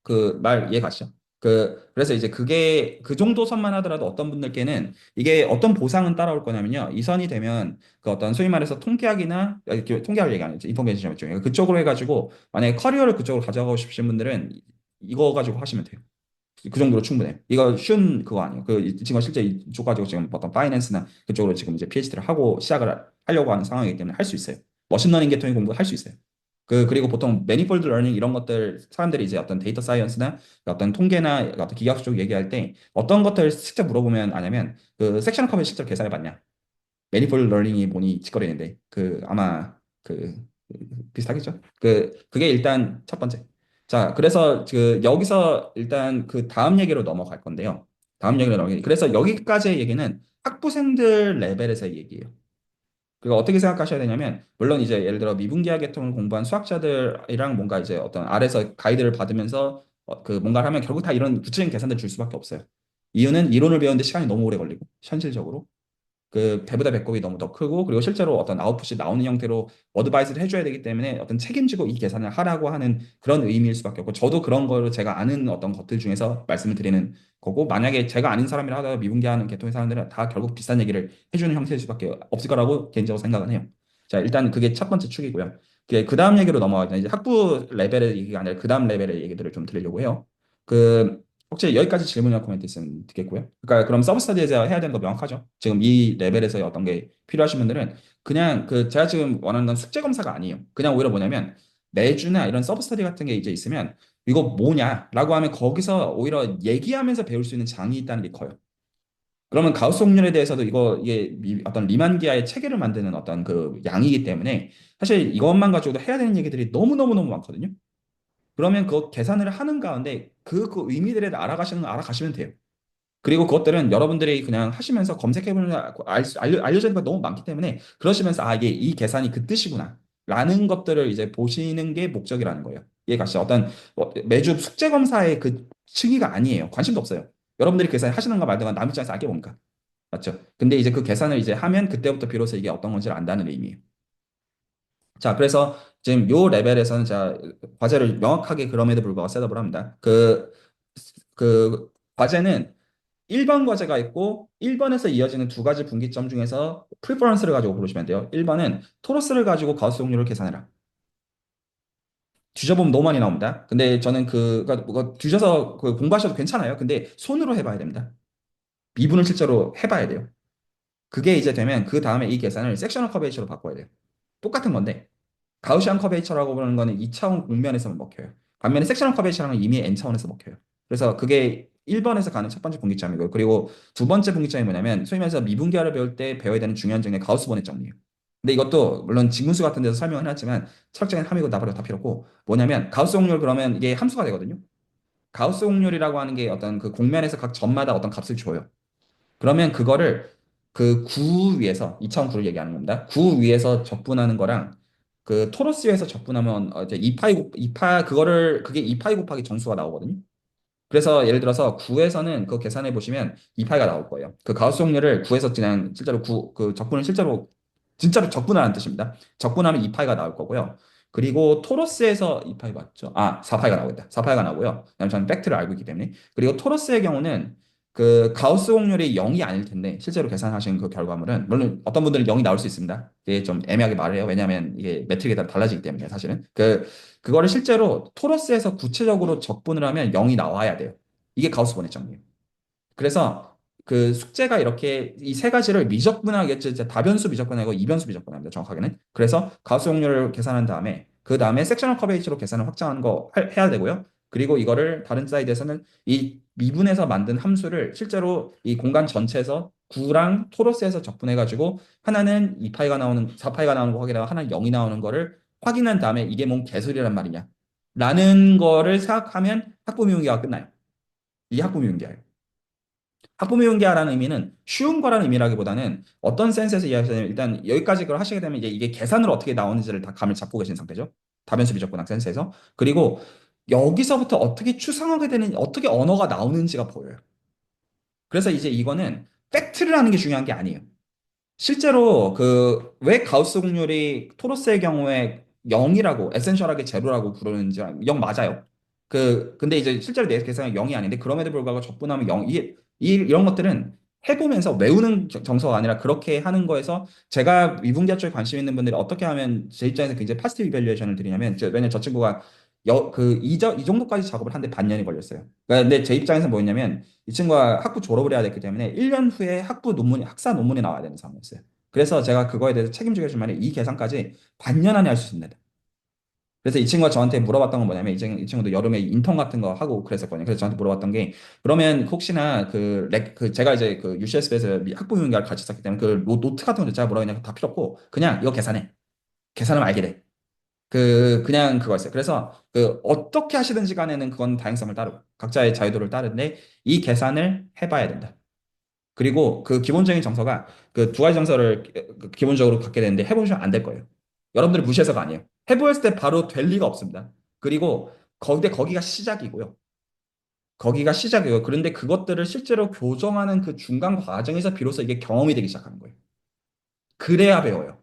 그 말 이해 가시죠? 그래서 이제 그게 그 정도 선만 하더라도 어떤 분들께는 이게 어떤 보상은 따라올 거냐면요. 이 선이 되면 그 어떤 소위 말해서 통계학이나 이렇게 통계학 얘기 아니죠. 인포메이션 쪽에 그쪽으로 해가지고 만약에 커리어를 그쪽으로 가져가고 싶으신 분들은 이거 가지고 하시면 돼요. 그 정도로 충분해요. 이거 쉬운 그거 아니에요. 지금 실제 이쪽 가지고 지금 어떤 파이낸스나 그쪽으로 지금 이제 PhD를 하고 시작을 하려고 하는 상황이기 때문에 할 수 있어요. 머신러닝 계통의 공부 할 수 있어요. 그리고 보통 매니폴드 러닝 이런 것들 사람들이 이제 어떤 데이터 사이언스나 어떤 통계나 어떤 기하학 쪽 얘기할 때 어떤 것들 직접 물어보면 아냐면 그 섹션 컵을 실제로 계산해 봤냐? 매니폴드 러닝이 뭐니 짓거리는데 아마 비슷하겠죠? 그게 일단 첫 번째. 자, 그래서 여기서 일단 그 다음 얘기로 넘어갈 건데요. 다음 얘기로 넘어갈 그래서 여기까지의 얘기는 학부생들 레벨에서의 얘기예요. 그거 어떻게 생각하셔야 되냐면, 물론 이제 예를 들어 미분기하 계통을 공부한 수학자들이랑 뭔가 이제 어떤 아래서 가이드를 받으면서 그 뭔가를 하면 결국 다 이런 구체적인 계산들 줄 수밖에 없어요. 이유는 이론을 배우는데 시간이 너무 오래 걸리고, 현실적으로. 그 배보다 배꼽이 너무 더 크고 그리고 실제로 어떤 아웃풋이 나오는 형태로 어드바이스를 해줘야 되기 때문에 어떤 책임지고 이 계산을 하라고 하는 그런 의미일 수밖에 없고 저도 그런 거를 제가 아는 어떤 것들 중에서 말씀을 드리는 거고 만약에 제가 아는 사람이라 하다가 미분기하는 계통의 사람들은 다 결국 비슷한 얘기를 해주는 형태일 수밖에 없을 거라고 개인적으로 생각은 해요. 자 일단 그게 첫 번째 축이고요. 그 다음 얘기로 넘어가기 전에 이제 학부 레벨의 얘기가 아니라 그 다음 레벨의 얘기들을 좀 드리려고 해요. 그 혹시 여기까지 질문이나 코멘트 있으면 듣겠고요. 그러니까 그럼 서브스터디에서 해야 되는 거 명확하죠? 지금 이 레벨에서 어떤 게 필요하신 분들은 그냥 제가 지금 원하는 건 숙제 검사가 아니에요. 그냥 오히려 뭐냐면 매주나 이런 서브스터디 같은 게 이제 있으면 이거 뭐냐라고 하면 거기서 오히려 얘기하면서 배울 수 있는 장이 있다는 게 커요. 그러면 가우스 확률에 대해서도 이게 어떤 리만 기하의 체계를 만드는 어떤 그 양이기 때문에 사실 이것만 가지고도 해야 되는 얘기들이 너무너무너무 많거든요. 그러면 그 계산을 하는 가운데 그 의미들에 알아가시면 돼요. 그리고 그것들은 여러분들이 그냥 하시면서 검색해보면 알려져 있는 거 너무 많기 때문에 그러시면서 이게 이 계산이 그 뜻이구나 라는 것들을 이제 보시는 게 목적이라는 거예요. 이해 가시죠? 매주 숙제 검사의 그 층위가 아니에요. 관심도 없어요. 여러분들이 계산 하시는 거 말든 남 입장에서 알게 뭡니까? 맞죠? 근데 이제 그 계산을 이제 하면 그때부터 비로소 이게 어떤 건지를 안다는 의미예요. 자, 그래서 지금 요 레벨에서는 자, 과제를 명확하게 그럼에도 불구하고 셋업을 합니다. 과제는 1번 과제가 있고 1번에서 이어지는 두 가지 분기점 중에서 프리퍼런스를 가지고 고르시면 돼요. 1번은 토로스를 가지고 가우스 확률을 계산해라. 뒤져보면 너무 많이 나옵니다. 근데 저는 그러니까 뭐가 뒤져서 공부하셔도 괜찮아요. 근데 손으로 해봐야 됩니다. 미분을 실제로 해봐야 돼요. 그게 이제 되면 그 다음에 이 계산을 섹셔널 커베이처로 바꿔야 돼요. 똑같은 건데 가우시안 커베이처라고 부르는 거는 2차원 공면에서만 먹혀요. 반면에 섹셔널 커베이처랑은 이미 n차원에서 먹혀요. 그래서 그게 1번에서 가는 첫 번째 분기점이고요. 그리고 두 번째 분기점이 뭐냐면 소위 말해서 미분기하를 배울 때 배워야 되는 중요한 정의 가우스 번의 정리예요. 근데 이것도 물론 직문수 같은 데서 설명을 해놨지만 철저한 함이고 나발이고 다 필요 없고 뭐냐면 가우스 확률 그러면 이게 함수가 되거든요. 가우스 확률이라고 하는 게 어떤 그 공면에서 각 점마다 어떤 값을 줘요. 그러면 그거를 그 구 위에서 2차원 구를 얘기하는 겁니다. 구 위에서 적분하는 거랑 그 토로스에서 적분하면 이제 2파이 그게 2파이 곱하기 정수가 나오거든요. 그래서 예를 들어서 9에서는 그거 계산해 보시면 2파이가 나올 거예요. 그 가우스 확률을 9에서 그냥 실제로 그 적분을 진짜로 적분하는 뜻입니다. 적분하면 2파이가 나올 거고요. 그리고 토로스에서 2파이 맞죠? 4파이가 나오겠다. 4파이가 나오고요. 왜냐면 저는 팩트를 알고 있기 때문에. 그리고 토로스의 경우는 그 가우스 확률이 0이 아닐 텐데 실제로 계산하신 그 결과물은 물론 어떤 분들은 0이 나올 수 있습니다. 이게 좀 애매하게 말을 해요. 왜냐하면 이게 매트릭에 따라 달라지기 때문에 사실은 그거를 실제로 토러스에서 구체적으로 적분을 하면 0이 나와야 돼요. 이게 가우스 번외점이에요. 그래서 그 숙제가 이렇게 이 세 가지를 미적분하겠죠. 이제 다변수 미적분하고 이변수 미적분합니다. 정확하게는. 그래서 가우스 확률을 계산한 다음에 그 다음에 섹셔널 커베이지로 계산을 확장하는 거 해야 되고요. 그리고 이거를 다른 사이드에서는 이 미분에서 만든 함수를 실제로 이 공간 전체에서 9랑 토로스에서 적분해가지고 하나는 2파이가 나오는 4파이가 나오는 거 확인하고 하나는 0이 나오는 거를 확인한 다음에 이게 뭔 개소리란 말이냐 라는 거를 생각하면 학부미분계가 끝나요. 이게 학부미분계예요. 학부미분계라는 의미는 쉬운 거라는 의미라기보다는 어떤 센스에서 이해하시냐면 일단 여기까지 그걸 하시게 되면 이게 계산으로 어떻게 나오는지를 다 감을 잡고 계신 상태죠. 다변수 비접근학 센스에서. 그리고 여기서부터 어떻게 추상하게 되는 어떻게 언어가 나오는지가 보여요. 그래서 이제 이거는 팩트를 하는 게 중요한 게 아니에요. 실제로 그 왜 가우스 곡률이 토로스의 경우에 0이라고 에센셜하게 제로라고 부르는지 0 맞아요. 근데 이제 실제로 내 계산이 0이 아닌데 그럼에도 불구하고 적분하면 0 이런 것들은 해보면서 외우는 정서가 아니라 그렇게 하는 거에서 제가 미분계 쪽에 관심 있는 분들이 어떻게 하면 제 입장에서 굉장히 파지티브 이밸류에이션을 드리냐면 왜냐면 저 친구가 이 정도까지 작업을 하는데 반년이 걸렸어요. 그러니까 근데 제 입장에서 뭐였냐면 이 친구가 학부 졸업을 해야 됐기 때문에 1년 후에 학사 논문이 나와야 되는 상황이었어요. 그래서 제가 그거에 대해서 책임지게 해줄 만에 이 계산까지 반년 안에 할 수 있습니다. 그래서 이 친구가 저한테 물어봤던 건 뭐냐면 이 친구도 여름에 인턴 같은 거 하고 그랬었거든요. 그래서 저한테 물어봤던 게 그러면 혹시나 제가 이제 그 UCSB에서 학부 윤계를 같이 썼기 때문에 그 노트 같은 거 제가 뭐라 그냥 다 필요 없고 그냥 이거 계산해. 계산하면 알게 돼. 그냥 그거였어요. 그래서 어떻게 하시든지 간에는 그건 다양성을 따르고 각자의 자유도를 따르는데 이 계산을 해봐야 된다. 그리고 그 기본적인 정서가 그 두 가지 정서를 기본적으로 갖게 되는데 해보시면 안 될 거예요. 여러분들이 무시해서가 아니에요. 해보였을 때 바로 될 리가 없습니다. 그리고 거기가 시작이고요. 거기가 시작이에요. 그런데 그것들을 실제로 교정하는 그 중간 과정에서 비로소 이게 경험이 되기 시작하는 거예요. 그래야 배워요.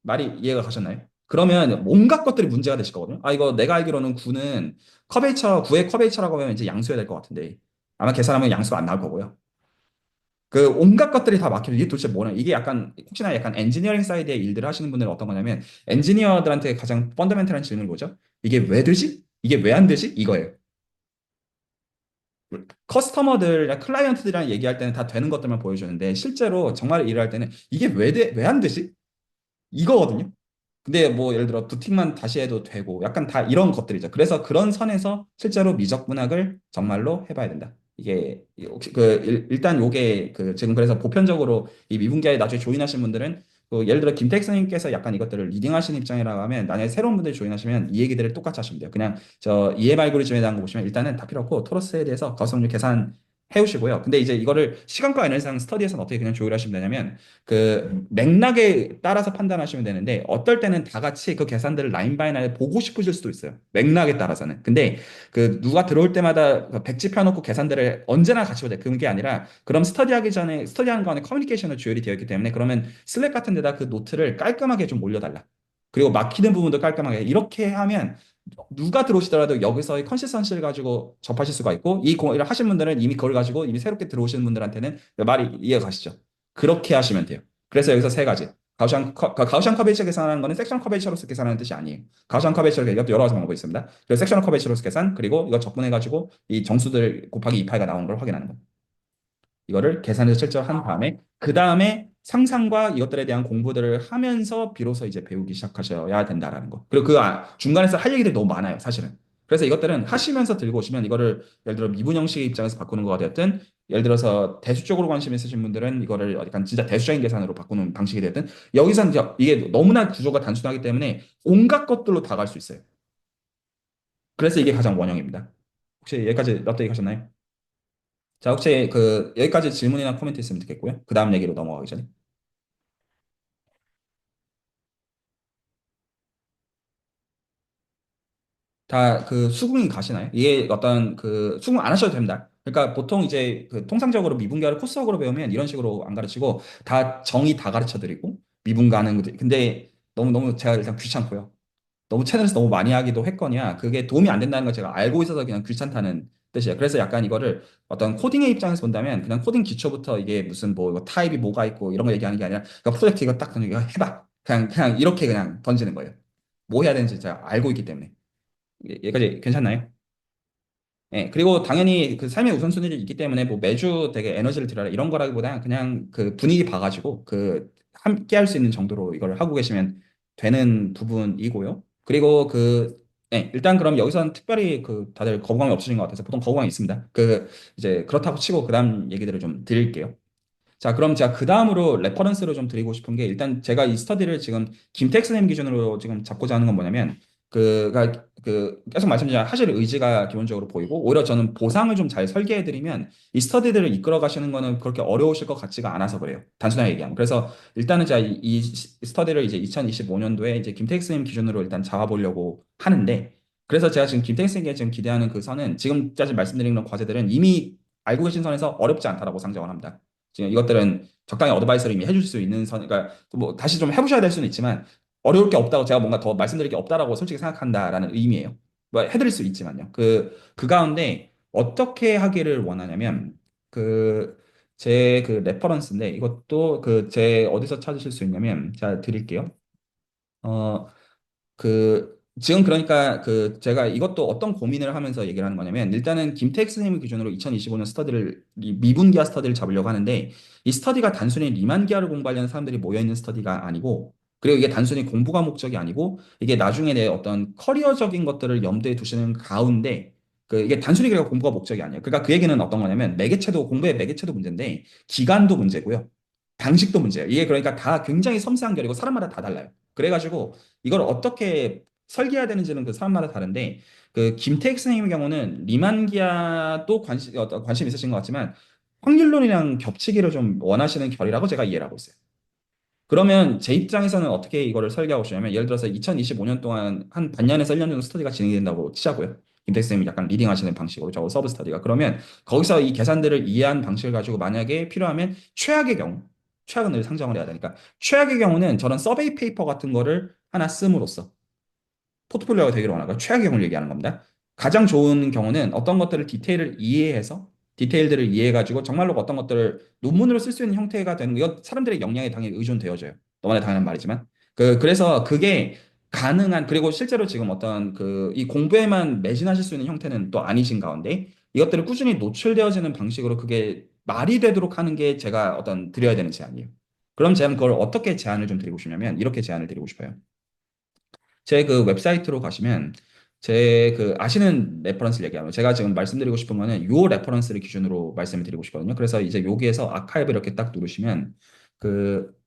말이 이해가 가셨나요? 그러면 온갖 것들이 문제가 되실 거거든요. 아, 이거 내가 알기로는 구의 커베이처라고 하면 이제 양수해야 될 것 같은데 아마 계산하면 양수가 안 나올 거고요. 그 온갖 것들이 다 막혀서 이게 도대체 뭐냐 이게 약간 혹시나 약간 엔지니어링 사이드의 일들을 하시는 분들은 어떤 거냐면 엔지니어들한테 가장 펀더멘탈한 질문을 뭐죠? 이게 왜 되지? 이게 왜 안 되지? 이거예요. 커스터머들, 클라이언트들이랑 얘기할 때는 다 되는 것들만 보여주는데 실제로 정말 일을 할 때는 이게 왜 안 되지? 이거거든요. 근데 뭐 예를 들어 부팅만 다시 해도 되고 약간 다 이런 것들이죠. 그래서 그런 선에서 실제로 미적분학을 정말로 해봐야 된다. 이게 혹시 일단 요게 지금 그래서 보편적으로 이 미분계에 나중에 조인하신 분들은 예를 들어 김택선님께서 약간 이것들을 리딩하시는 입장이라고 하면 나중에 새로운 분들 조인하시면 이 얘기들을 똑같이 하시면 돼요. 그냥 저 EM 알고리즘에 대한 거 보시면 일단은 다 필요 없고 토러스에 대해서 가성률 계산 해오시고요. 근데 이제 이거를 시간과 에너지상 스터디에서는 어떻게 그냥 조율하시면 되냐면 맥락에 따라서 판단하시면 되는데 어떨 때는 다 같이 그 계산들을 라인 바이 라인 보고 싶으실 수도 있어요. 맥락에 따라서는. 근데 누가 들어올 때마다 백지 펴놓고 계산들을 언제나 같이 보자. 그게 아니라 그럼 스터디하기 전에 스터디하는 거는 커뮤니케이션으로 조율이 되어 있기 때문에 그러면 슬랙 같은 데다 그 노트를 깔끔하게 좀 올려달라. 그리고 막히는 부분도 깔끔하게 이렇게 하면 누가 들어오시더라도 여기서의 컨시스턴시를 가지고 접하실 수가 있고 이 공을 하신 분들은 이미 그걸 가지고 이미 새롭게 들어오시는 분들한테는 말이 이해가 가시죠. 그렇게 하시면 돼요. 그래서 여기서 세 가지. 가우시안 커베이처 계산하는 거는 섹션 커베이처로서 계산하는 뜻이 아니에요. 가우시안 커베이처 이것도 여러 가지 방법이 있습니다. 그래서 섹션 커베이처로서 계산 그리고 이거 적분해가지고 이 정수들 곱하기 2파이가 나온 걸 확인하는 거. 이거를 계산해서 실제로 한 다음에 그 다음에 상상과 이것들에 대한 공부들을 하면서 비로소 이제 배우기 시작하셔야 된다라는 거. 그리고 중간에서 할 얘기들이 너무 많아요, 사실은. 그래서 이것들은 하시면서 들고 오시면 이거를 예를 들어 미분 형식의 입장에서 바꾸는 거가 되었든 예를 들어서 대수 쪽으로 관심 있으신 분들은 이거를 약간 진짜 대수적인 계산으로 바꾸는 방식이 되든 여기서는 이게 너무나 구조가 단순하기 때문에 온갖 것들로 다 갈 수 있어요. 그래서 이게 가장 원형입니다. 혹시 여기까지 납득이 가셨나요? 자, 혹시 여기까지 질문이나 코멘트 있으면 듣겠고요. 그 다음 얘기로 넘어가기 전에. 다 수긍이 가시나요? 이게 어떤 수긍 안 하셔도 됩니다. 그러니까 보통 이제 통상적으로 미분가를 코스학으로 배우면 이런 식으로 안 가르치고 다 정의 다 가르쳐 드리고 미분가는 근데 너무 제가 일단 귀찮고요. 너무 채널에서 너무 많이 하기도 했거니와 그게 도움이 안 된다는 걸 제가 알고 있어서 그냥 귀찮다는 뜻이에요. 그래서 약간 이거를 어떤 코딩의 입장에서 본다면 그냥 코딩 기초부터 이게 무슨 뭐 이거 타입이 뭐가 있고 이런 거 얘기하는 게 아니라 그러니까 프로젝트 이거 딱 던지고 이거 해봐. 그냥 이렇게 그냥 던지는 거예요. 뭐 해야 되는지 제가 알고 있기 때문에. 여기까지 괜찮나요? 예, 그리고 당연히 삶의 우선순위를 있기 때문에 뭐 매주 되게 에너지를 들여라 이런 거라기보다 그냥 분위기 봐가지고 함께 할 수 있는 정도로 이걸 하고 계시면 되는 부분이고요. 그리고 예, 일단 그럼 여기서는 특별히 다들 거부감이 없으신 것 같아서 보통 거부감이 있습니다. 이제 그렇다고 치고 그다음 얘기들을 좀 드릴게요. 자, 그럼 제가 그 다음으로 레퍼런스로 좀 드리고 싶은 게 일단 제가 이 스터디를 지금 김택스님 기준으로 지금 잡고자 하는 건 뭐냐면 그 계속 말씀드린 하실 의지가 기본적으로 보이고 오히려 저는 보상을 좀 잘 설계해 드리면 이 스터디들을 이끌어 가시는 거는 그렇게 어려우실 것 같지가 않아서 그래요. 단순하게 얘기하면. 그래서 일단은 제가 이 스터디를 이제 2025년도에 이제 김택스님 기준으로 일단 잡아보려고 하는데 그래서 제가 지금 김택스님께 지금 기대하는 그 선은 지금까지 말씀드린 그런 과제들은 이미 알고 계신 선에서 어렵지 않다라고 상정을 합니다. 지금 이것들은 적당히 어드바이스를 이미 해줄 수 있는 선, 그러니까 뭐 다시 좀 해보셔야 될 수는 있지만 어려울 게 없다고 제가 뭔가 더 말씀드릴 게 없다라고 솔직히 생각한다라는 의미예요. 뭐 해드릴 수 있지만요. 그 가운데 어떻게 하기를 원하냐면 제 그 레퍼런스인데 이것도 제 어디서 찾으실 수 있냐면 제가 드릴게요. 어, 지금 그러니까 제가 이것도 어떤 고민을 하면서 얘기를 하는 거냐면 일단은 김택 스님을 기준으로 2025년 스터디를 이 미분기아 스터디를 잡으려고 하는데 이 스터디가 단순히 리만기아를 공부하려는 사람들이 모여 있는 스터디가 아니고 그리고 이게 단순히 공부가 목적이 아니고 이게 나중에 내 어떤 커리어적인 것들을 염두에 두시는 가운데 이게 단순히 그냥 공부가 목적이 아니에요. 그러니까 그 얘기는 어떤 거냐면 매개체도 공부의 매개체도 문제인데 기간도 문제고요. 방식도 문제예요. 이게 그러니까 다 굉장히 섬세한 결이고 사람마다 다 달라요. 그래가지고 이걸 어떻게 설계해야 되는지는 그 사람마다 다른데 그 김태익 선생님의 경우는 리만기아도 관심 있으신 것 같지만 확률론이랑 겹치기를 좀 원하시는 결이라고 제가 이해를 하고 있어요. 그러면 제 입장에서는 어떻게 이거를 설계하고 싶냐면 예를 들어서 2025년 동안 한 반년에서 1년 정도 스터디가 진행이 된다고 치자고요. 김태익 선생님이 약간 리딩하시는 방식으로 저 서브 스터디가 그러면 거기서 이 계산들을 이해한 방식을 가지고 만약에 필요하면 최악의 경우 최악은 늘 상정을 해야 되니까 최악의 경우는 저런 서베이 페이퍼 같은 거를 하나 씀으로써 포트폴리오가 되기를 원하고 최악의 경우를 얘기하는 겁니다. 가장 좋은 경우는 어떤 것들을 디테일을 이해해서 디테일들을 이해해가지고 정말로 어떤 것들을 논문으로 쓸 수 있는 형태가 되는 이건 사람들의 역량에 당연히 의존되어져요. 너무나 당연한 말이지만 그래서 그게 가능한 그리고 실제로 지금 어떤 이 공부에만 매진하실 수 있는 형태는 또 아니신 가운데 이것들을 꾸준히 노출되어지는 방식으로 그게 말이 되도록 하는 게 제가 어떤 드려야 되는 제안이에요. 그럼 제가 그걸 어떻게 제안을 좀 드리고 싶냐면 이렇게 제안을 드리고 싶어요. 제 그 웹사이트로 가시면 제 아시는 레퍼런스를 얘기하면 제가 지금 말씀드리고 싶은 거는 요 레퍼런스를 기준으로 말씀을 드리고 싶거든요. 그래서 이제 여기에서 아카이브 이렇게 딱 누르시면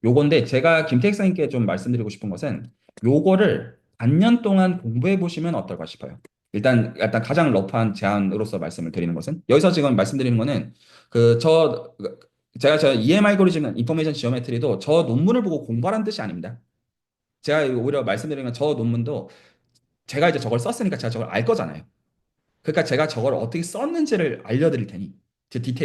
요건데 제가 김택사님께 좀 말씀드리고 싶은 것은 요거를 반년 동안 공부해 보시면 어떨까 싶어요. 일단 가장 러프한 제안으로서 말씀을 드리는 것은 여기서 지금 말씀드리는 거는 제가 저 EM 알고리즘 인포메이션 지오메트리도 저 논문을 보고 공부하라는 뜻이 아닙니다. 제가 오히려 말씀드리면 저 논문도 제가 이제 저걸 썼으니까 제가 저걸 알 거잖아요. 그러니까 제가 저걸 어떻게 썼는지를 알려드릴 테니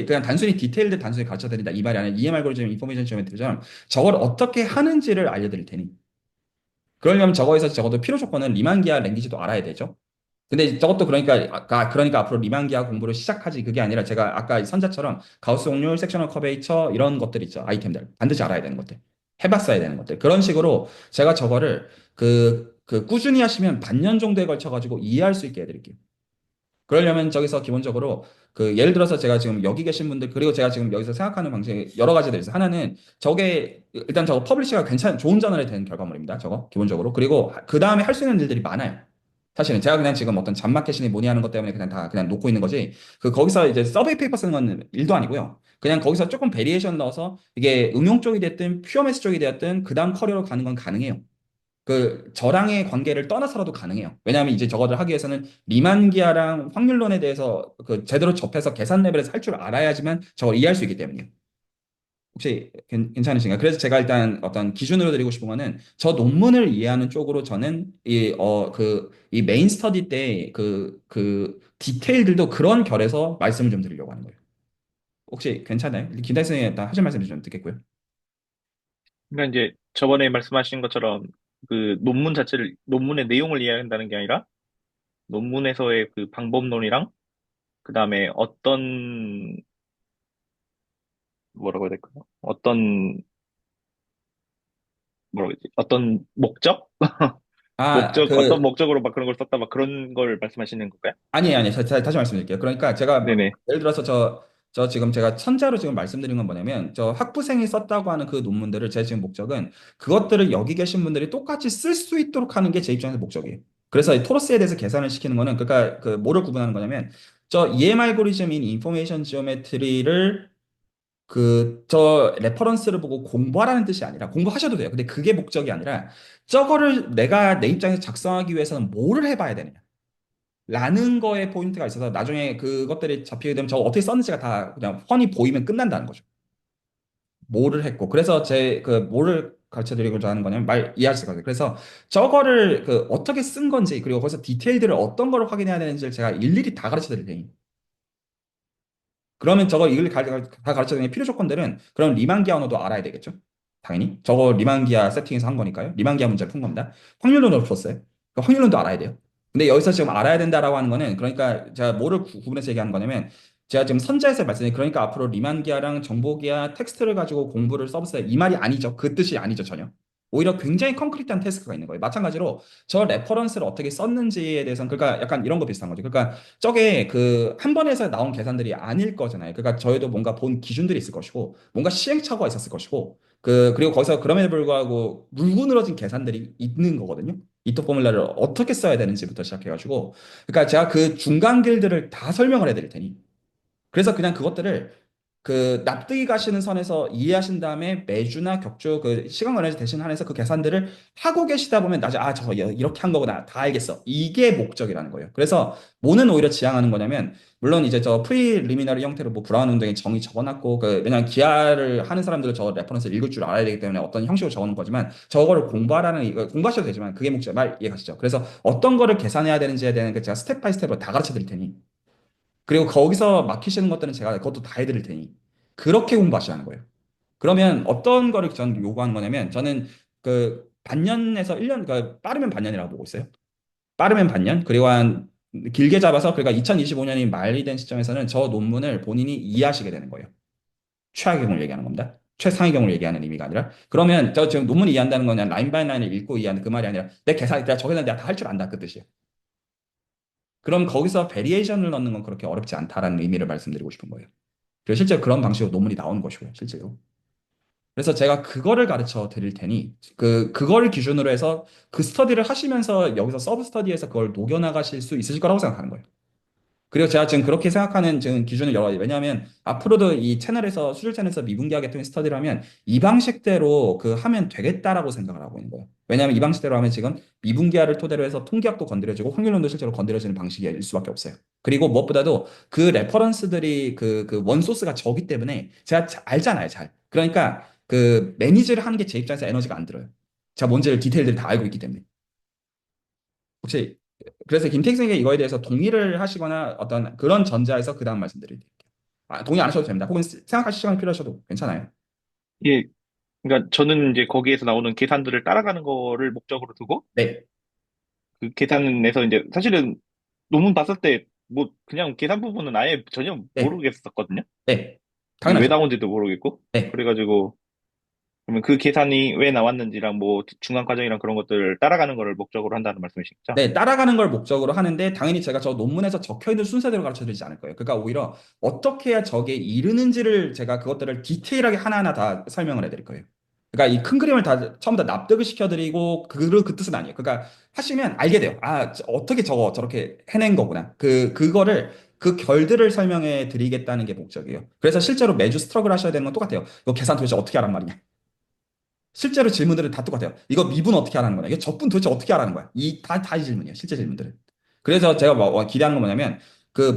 그냥 단순히 디테일들 단순히 가르쳐 드린다 이 말이 아니라 EM 알고리즘 인포메이션 지오메트리처럼 저걸 어떻게 하는지를 알려드릴 테니 그러려면 저거에서 적어도 필요 조건은 리만기아 랭귀지도 알아야 되죠. 근데 저것도 그러니까 앞으로 리만기아 공부를 시작하지 그게 아니라 제가 아까 선자처럼 가우스 곡률, 섹셔널 커베이처 이런 것들 있죠. 아이템들 반드시 알아야 되는 것들. 해봤어야 되는 것들. 그런 식으로 제가 저거를 꾸준히 하시면 반년 정도에 걸쳐 가지고 이해할 수 있게 해드릴게요. 그러려면 저기서 기본적으로 예를 들어서 제가 지금 여기 계신 분들 그리고 제가 지금 여기서 생각하는 방식이 여러 가지들 있어요. 하나는 저게 일단 저거 퍼블리시가 좋은 저널에 된 결과물입니다. 저거 기본적으로 그리고 그 다음에 할 수 있는 일들이 많아요. 사실은 제가 그냥 지금 어떤 잡마켓이니 뭐니 하는 것 때문에 그냥 다 그냥 놓고 있는 거지. 거기서 이제 서베이 페이퍼 쓰는 건 일도 아니고요. 그냥 거기서 조금 베리에이션 넣어서 이게 응용 쪽이 됐든 퓨어 매스 쪽이 되었든 그 다음 커리어로 가는 건 가능해요. 저랑의 관계를 떠나서라도 가능해요. 왜냐하면 이제 저거를 하기 위해서는 리만기아랑 확률론에 대해서 제대로 접해서 계산 레벨에서 할 줄 알아야지만 저걸 이해할 수 있기 때문이에요. 혹시 괜찮으신가요? 그래서 제가 일단 어떤 기준으로 드리고 싶은 거는 저 논문을 이해하는 쪽으로 저는 이 메인 스터디 때 디테일들도 그런 결에서 말씀을 좀 드리려고 하는 거예요. 혹시 괜찮아요? 김다희 선생님 일단 하실 말씀 좀 듣겠고요. 그러니까 이제 저번에 말씀하신 것처럼 그 논문 자체를, 논문의 내용을 이해한다는 게 아니라 논문에서의 그 방법론이랑 그 다음에 뭐라고 해야 될까요? 뭐라고 해야 되지? 어떤 목적? 아, 어떤 목적으로 막 그런 걸 썼다, 막 그런 걸 말씀하시는 건가요? 아니에요, 아니에요. 다시 말씀드릴게요. 그러니까 제가 네네. 예를 들어서 저 지금 제가 천자로 지금 말씀드린 건 뭐냐면 저 학부생이 썼다고 하는 그 논문들을 제 지금 목적은 그것들을 여기 계신 분들이 똑같이 쓸 수 있도록 하는 게 제 입장에서 목적이에요. 그래서 이 토러스에 대해서 계산을 시키는 거는 그러니까 뭐를 구분하는 거냐면 저 EM 알고리즘인 인포메이션 지오메트리를 저 레퍼런스를 보고 공부하라는 뜻이 아니라 공부하셔도 돼요. 근데 그게 목적이 아니라 저거를 내가 내 입장에서 작성하기 위해서는 뭐를 해봐야 되느냐. 라는 거에 포인트가 있어서 나중에 그것들이 잡히게 되면 저거 어떻게 썼는지가 다 그냥 훤히 보이면 끝난다는 거죠. 뭐를 했고. 그래서 뭐를 가르쳐 드리고자 하는 거냐면 말 이해하실 거예요. 그래서 저거를 어떻게 쓴 건지 그리고 거기서 디테일들을 어떤 걸 확인해야 되는지를 제가 일일이 다 가르쳐 드릴 테니. 그러면 저거 이걸 다 가르쳐주는 필요 조건들은 그럼 리만기아 언어도 알아야 되겠죠? 당연히. 저거 리만기아 세팅에서 한 거니까요. 리만기아 문제를 푼 겁니다. 확률론을 풀었어요. 그러니까 확률론도 알아야 돼요. 근데 여기서 지금 알아야 된다라고 하는 거는 그러니까 제가 뭐를 구분해서 얘기하는 거냐면 제가 지금 선자에서 말씀드린 그러니까 앞으로 리만기아랑 정보기아 텍스트를 가지고 공부를 써보세요. 이 말이 아니죠. 그 뜻이 아니죠, 전혀. 오히려 굉장히 concrete한 태스크가 있는 거예요. 마찬가지로 저 레퍼런스를 어떻게 썼는지에 대해서는 그러니까 약간 이런 거 비슷한 거죠. 그러니까 저게 한 번에서 나온 계산들이 아닐 거잖아요. 그러니까 저희도 뭔가 본 기준들이 있을 것이고, 뭔가 시행착오가 있었을 것이고, 그리고 거기서 그럼에도 불구하고 물고 늘어진 계산들이 있는 거거든요. 이토 포뮬라를 어떻게 써야 되는지부터 시작해가지고, 그러니까 제가 그 중간 길들을 다 설명을 해드릴 테니, 그래서 그냥 그것들을 납득이 가시는 선에서 이해하신 다음에 매주나 격주 시간 관련해서 대신하면서 그 계산들을 하고 계시다 보면 나중에 저거 이렇게 한 거구나 다 알겠어 이게 목적이라는 거예요. 그래서 뭐는 오히려 지향하는 거냐면 물론 이제 저 프리리미너리 형태로 뭐 브라운 운동에 정의 적어놨고 왜냐면 기하를 하는 사람들은 저 레퍼런스 읽을 줄 알아야 되기 때문에 어떤 형식으로 적어놓은 거지만 저거를 공부하라는 이거 공부하셔도 되지만 그게 목적 말 이해 가시죠? 그래서 어떤 거를 계산해야 되는지에 대한 제가 스텝 바이 스텝으로 다 가르쳐 드릴 테니 그리고 거기서 막히시는 것들은 제가 그것도 다 해드릴 테니 그렇게 공부하시라는 거예요. 그러면 어떤 거를 저는 요구하는 거냐면 저는 반년에서 1년, 빠르면 반년이라고 보고 있어요. 빠르면 반년. 그리고 길게 잡아서 그러니까 2025년이 말이 된 시점에서는 저 논문을 본인이 이해하시게 되는 거예요. 최악의 경우를 얘기하는 겁니다. 최상의 경우를 얘기하는 의미가 아니라 그러면 저 지금 논문 이해한다는 거냐 라인 바이 라인을 읽고 이해하는 그 말이 아니라 내가 저 계산 내가 다 할 줄 안다 그 뜻이에요. 그럼 거기서 베리에이션을 넣는 건 그렇게 어렵지 않다라는 의미를 말씀드리고 싶은 거예요. 그래서 실제 그런 방식으로 논문이 나오는 것이고요, 실제로. 그래서 제가 그거를 가르쳐 드릴 테니, 그걸 기준으로 해서 그 스터디를 하시면서 여기서 서브 스터디에서 그걸 녹여나가실 수 있으실 거라고 생각하는 거예요. 그리고 제가 지금 그렇게 생각하는 지금 기준을 여러 가지. 왜냐하면 앞으로도 이 채널에서 수질 채널에서 미분기하 계통의 스터디를 하면 이 방식대로 하면 되겠다라고 생각을 하고 있는 거예요. 왜냐하면 이 방식대로 하면 지금 미분기하를 토대로 해서 통계학도 건드려지고 확률론도 실제로 건드려지는 방식일 수밖에 없어요. 그리고 무엇보다도 그 레퍼런스들이 원소스가 적기 때문에 제가 알잖아요, 잘. 그러니까 매니지를 하는 게 제 입장에서 에너지가 안 들어요. 제가 뭔지를 디테일들을 다 알고 있기 때문에. 혹시 그래서 김택생에게 이거에 대해서 동의를 하시거나 어떤 그런 전제하에서 그 다음 말씀드릴게요. 동의 안 하셔도 됩니다. 혹은 생각하실 시간이 필요하셔도 괜찮아요. 예, 그러니까 저는 이제 거기에서 나오는 계산들을 따라가는 거를 목적으로 두고 네, 그 계산에서 이제 사실은 논문 봤을 때 뭐 그냥 계산 부분은 아예 전혀 네, 모르겠었거든요. 네. 이게 왜 당연하죠. 나온지도 모르겠고. 네. 그래가지고 그러면 그 계산이 왜 나왔는지랑 뭐 중간 과정이랑 그런 것들을 따라가는 거를 목적으로 한다는 말씀이시죠? 네, 따라가는 걸 목적으로 하는데 당연히 제가 저 논문에서 적혀 있는 순서대로 가르쳐 드리지 않을 거예요. 그러니까 오히려 어떻게 해야 저게 이르는지를 제가 그것들을 디테일하게 하나하나 다 설명을 해 드릴 거예요. 그러니까 이 큰 그림을 다 처음부터 납득을 시켜 드리고 그 뜻은 아니에요. 그러니까 하시면 알게 돼요. 어떻게 저거 저렇게 해낸 거구나. 그거를 그 결들을 설명해 드리겠다는 게 목적이에요. 그래서 실제로 매주 스트러글 하셔야 되는 건 똑같아요. 이거 계산 도대체 어떻게 하란 말이냐. 실제로 질문들은 다 똑같아요. 이거 미분 어떻게 하라는 거냐? 이게 적분 도대체 어떻게 하라는 거야? 다 이 질문이에요. 실제 질문들은. 그래서 제가 기대하는 건 뭐냐면,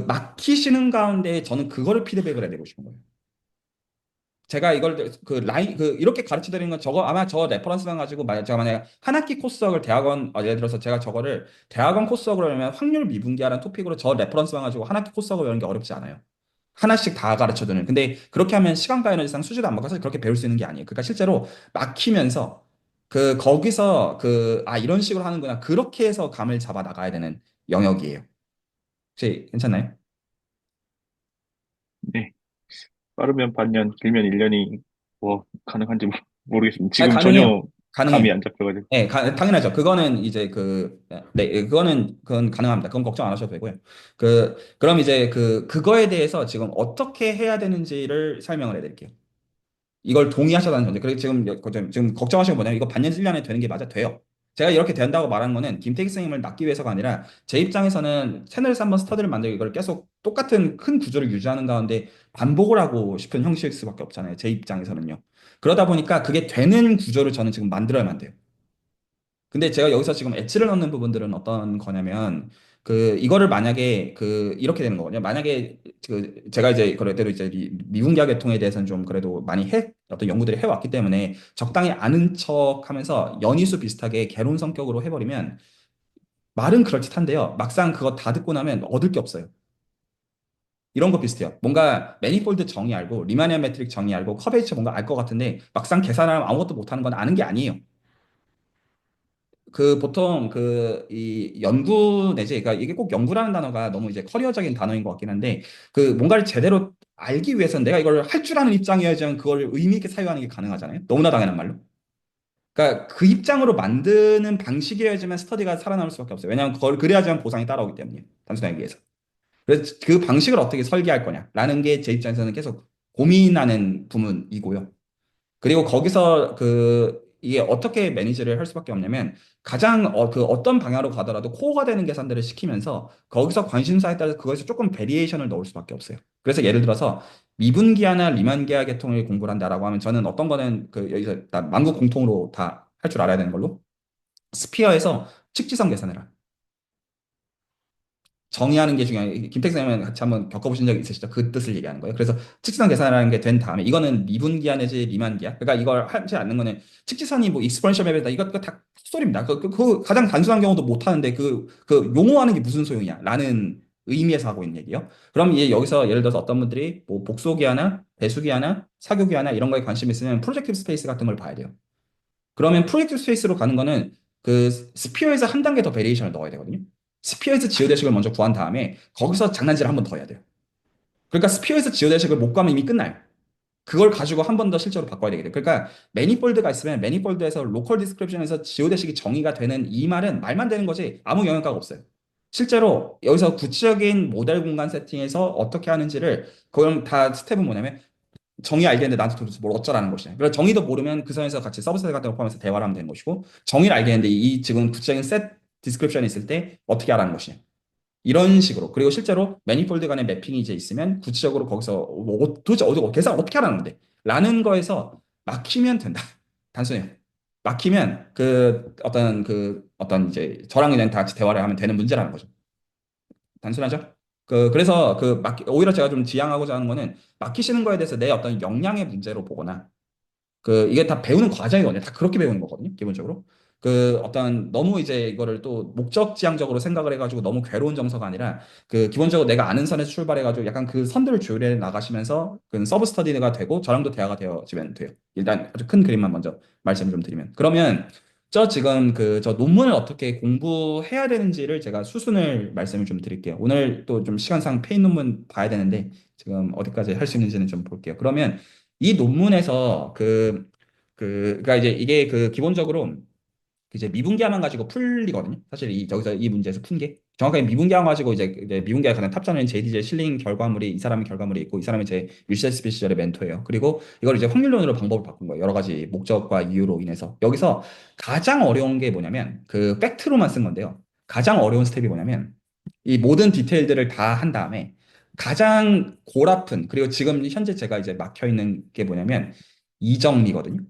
막히시는 가운데 저는 그거를 피드백을 해드리고 싶은 거예요. 제가 이걸 이렇게 가르쳐 드리는 건 저거 아마 저 레퍼런스만 가지고 제가 만약에 한 학기 코스학을 예를 들어서 제가 저거를 대학원 코스학으로 하면 확률 미분기하라는 토픽으로 저 레퍼런스만 가지고 한 학기 코스학을 배우는 게 어렵지 않아요. 하나씩 다 가르쳐 주는. 근데 그렇게 하면 시간과 에너지상 수지도 안 맞고 사실 그렇게 배울 수 있는 게 아니에요. 그러니까 실제로 막히면서 거기서 이런 식으로 하는구나. 그렇게 해서 감을 잡아 나가야 되는 영역이에요. 혹시 괜찮나요? 네. 빠르면 반년, 길면 1년이 뭐 가능한지 모르겠습니다. 아, 지금 가능해요. 전혀 감이 가능해요. 안 잡혀가지고. 네, 당연하죠. 그거는 이제 네, 그건 가능합니다. 그건 걱정 안 하셔도 되고요. 그럼 이제 그거에 대해서 지금 어떻게 해야 되는지를 설명을 해드릴게요. 이걸 동의하셔다는 전제. 그리고 지금 걱정하시는 거 뭐냐면 이거 반년 1년에 되는 게 맞아? 돼요. 제가 이렇게 된다고 말한 거는 김태기 선생님을 낚기 위해서가 아니라 제 입장에서는 채널에서 한번 스터디를 만들고 이걸 계속 똑같은 큰 구조를 유지하는 가운데 반복을 하고 싶은 형식일 수밖에 없잖아요. 제 입장에서는요. 그러다 보니까 그게 되는 구조를 저는 지금 만들어야만 돼요. 근데 제가 여기서 지금 엣지를 넣는 부분들은 어떤 거냐면 이거를 만약에 이렇게 되는 거거든요. 만약에 제가 이제 그래도 이제 미분기화 계통에 대해서는 좀 그래도 많이 어떤 연구들이 해왔기 때문에 적당히 아는 척하면서 연이수 비슷하게 개론 성격으로 해버리면 말은 그럴듯한데요. 막상 그거 다 듣고 나면 얻을 게 없어요. 이런 거 비슷해요. 뭔가 매니폴드 정의 알고 리마니안 매트릭 정의 알고 커베이처 뭔가 알 것 같은데 막상 계산하면 아무것도 못하는 건 아는 게 아니에요. 보통 이 연구 내지 그러니까 이게 꼭 연구라는 단어가 너무 이제 커리어적인 단어인 것 같긴 한데 뭔가를 제대로 알기 위해서는 내가 이걸 할 줄 아는 입장이어야지 그걸 의미 있게 사유하는 게 가능하잖아요. 너무나 당연한 말로. 그러니까 그 입장으로 만드는 방식이어야지만 스터디가 살아남을 수밖에 없어요. 왜냐하면 그걸 그래야지만 보상이 따라오기 때문이에요. 단순하게 얘기해서. 그래서 그 방식을 어떻게 설계할 거냐라는 게 제 입장에서는 계속 고민하는 부분이고요. 그리고 거기서 이게 어떻게 매니지를 할 수밖에 없냐면 가장 어떤 방향으로 가더라도 코어가 되는 계산들을 시키면서 거기서 관심사에 따라서 그것에서 조금 베리에이션을 넣을 수밖에 없어요. 그래서 예를 들어서 미분기하나 리만기하 계통을 공부를 한다라고 하면 저는 어떤 거는 여기서 다 만국 공통으로 다 할 줄 알아야 되는 걸로 스피어에서 측지성 계산을 해라. 정의하는 게 중요해요. 김택 선생님은 같이 한번 겪어보신 적 있으시죠? 그 뜻을 얘기하는 거예요. 그래서 측지선 계산이라는 게 된 다음에 이거는 미분기하 내지 리만기하. 그러니까 이걸 하지 않는 거는 측지선이 뭐 익스포넨셜 맵이다. 이거 다 헛소리입니다. 가장 단순한 경우도 못 하는데 용어하는 게 무슨 소용이야? 라는 의미에서 하고 있는 얘기예요. 그럼 여기서 예를 들어서 어떤 분들이 뭐 복소기하나 배수기하나 사교기하나 이런 거에 관심 있으면 프로젝티브 스페이스 같은 걸 봐야 돼요. 그러면 프로젝트 스페이스로 가는 거는 스피어에서 한 단계 더 베리에이션을 넣어야 되거든요. 스피어에서 지오대식을 먼저 구한 다음에 거기서 장난질을 한 번 더 해야 돼요. 그러니까 스피어에서 지오대식을 못 구하면 이미 끝나요. 그걸 가지고 한 번 더 실제로 바꿔야 되게 돼요. 그러니까 매니폴드가 있으면 매니폴드에서 로컬 디스크립션에서 지오대식이 정의가 되는 이 말은 말만 되는 거지 아무 영향가가 없어요. 실제로 여기서 구체적인 모델 공간 세팅에서 어떻게 하는지를 그럼 다 스텝은 뭐냐면 정의 알겠는데 나한테 도대체 뭘 어쩌라는 것이냐. 그래서 정의도 모르면 그 선에서 같이 서브셋 같은 거 포함해서 대화를 하면 되는 것이고 정의를 알겠는데 이 지금 구체적인 셋 디스크립션이 있을 때 어떻게 하라는 것이냐. 이런 식으로. 그리고 실제로 매니폴드 간의 매핑이 이제 있으면 구체적으로 거기서 도대체 계산 어떻게 하라는 건데? 라는 거에서 막히면 된다. 단순해요. 막히면 어떤 이제 저랑 그냥 다 같이 대화를 하면 되는 문제라는 거죠. 단순하죠? 그래서 오히려 제가 좀 지향하고자 하는 거는 막히시는 거에 대해서 내 어떤 역량의 문제로 보거나 이게 다 배우는 과정이거든요. 다 그렇게 배우는 거거든요. 기본적으로. 어떤 너무 이제 이거를 또 목적지향적으로 생각을 해가지고 너무 괴로운 정서가 아니라 기본적으로 내가 아는 선에서 출발해가지고 약간 그 선들을 조율해 나가시면서 서브 스터디가 되고 저랑도 대화가 되어지면 돼요. 일단 아주 큰 그림만 먼저 말씀을 좀 드리면. 그러면 지금 저 논문을 어떻게 공부해야 되는지를 제가 수순을 말씀을 좀 드릴게요. 오늘 또 좀 시간상 페인 논문 봐야 되는데 지금 어디까지 할 수 있는지는 좀 볼게요. 그러면 이 논문에서 그러니까 이제 이게 기본적으로 이제 미분계만 가지고 풀리거든요. 사실 저기서 이 문제에서 푼 게. 정확하게 미분계만 가지고 이제 미분계가 가장 탑자는 JDJ 실링 결과물이 이 사람의 결과물이 있고 이 사람이 제 UCSB 시절의 멘토예요. 그리고 이걸 이제 확률론으로 방법을 바꾼 거예요. 여러 가지 목적과 이유로 인해서. 여기서 가장 어려운 게 뭐냐면 팩트로만 쓴 건데요. 가장 어려운 스텝이 뭐냐면 이 모든 디테일들을 다 한 다음에 가장 골아픈 그리고 지금 현재 제가 이제 막혀 있는 게 뭐냐면 이정리거든요.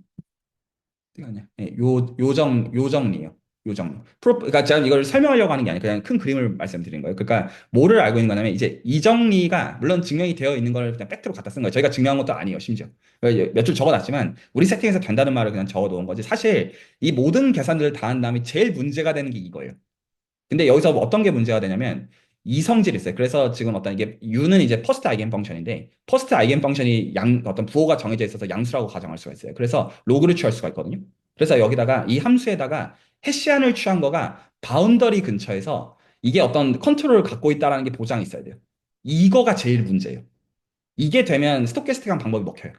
아니야. 예, 요정리예요. 요정리. 그러니까 제가 이걸 설명하려고 하는 게 아니라 그냥 큰 그림을 말씀드리는 거예요. 그러니까 뭐를 알고 있는 거냐면 이제 이정리가 물론 증명이 되어 있는 걸 그냥 팩트로 갖다 쓴 거예요. 저희가 증명한 것도 아니에요, 심지어. 몇 줄 적어놨지만 우리 세팅에서 된다는 말을 그냥 적어놓은 거지. 사실 이 모든 계산들을 다 한 다음에 제일 문제가 되는 게 이거예요. 근데 여기서 뭐 어떤 게 문제가 되냐면 이성질이 있어요. 그래서 지금 어떤 이게 U는 이제 퍼스트 아이겐 펑션인데 퍼스트 아이겐 펑션이 어떤 부호가 정해져 있어서 양수라고 가정할 수가 있어요. 그래서 로그를 취할 수가 있거든요. 그래서 여기다가 이 함수에다가 해시안을 취한 거가 바운더리 근처에서 이게 어떤 컨트롤을 갖고 있다라는 게 보장이 있어야 돼요. 이거가 제일 문제예요. 이게 되면 스토캐스틱한 방법이 먹혀요.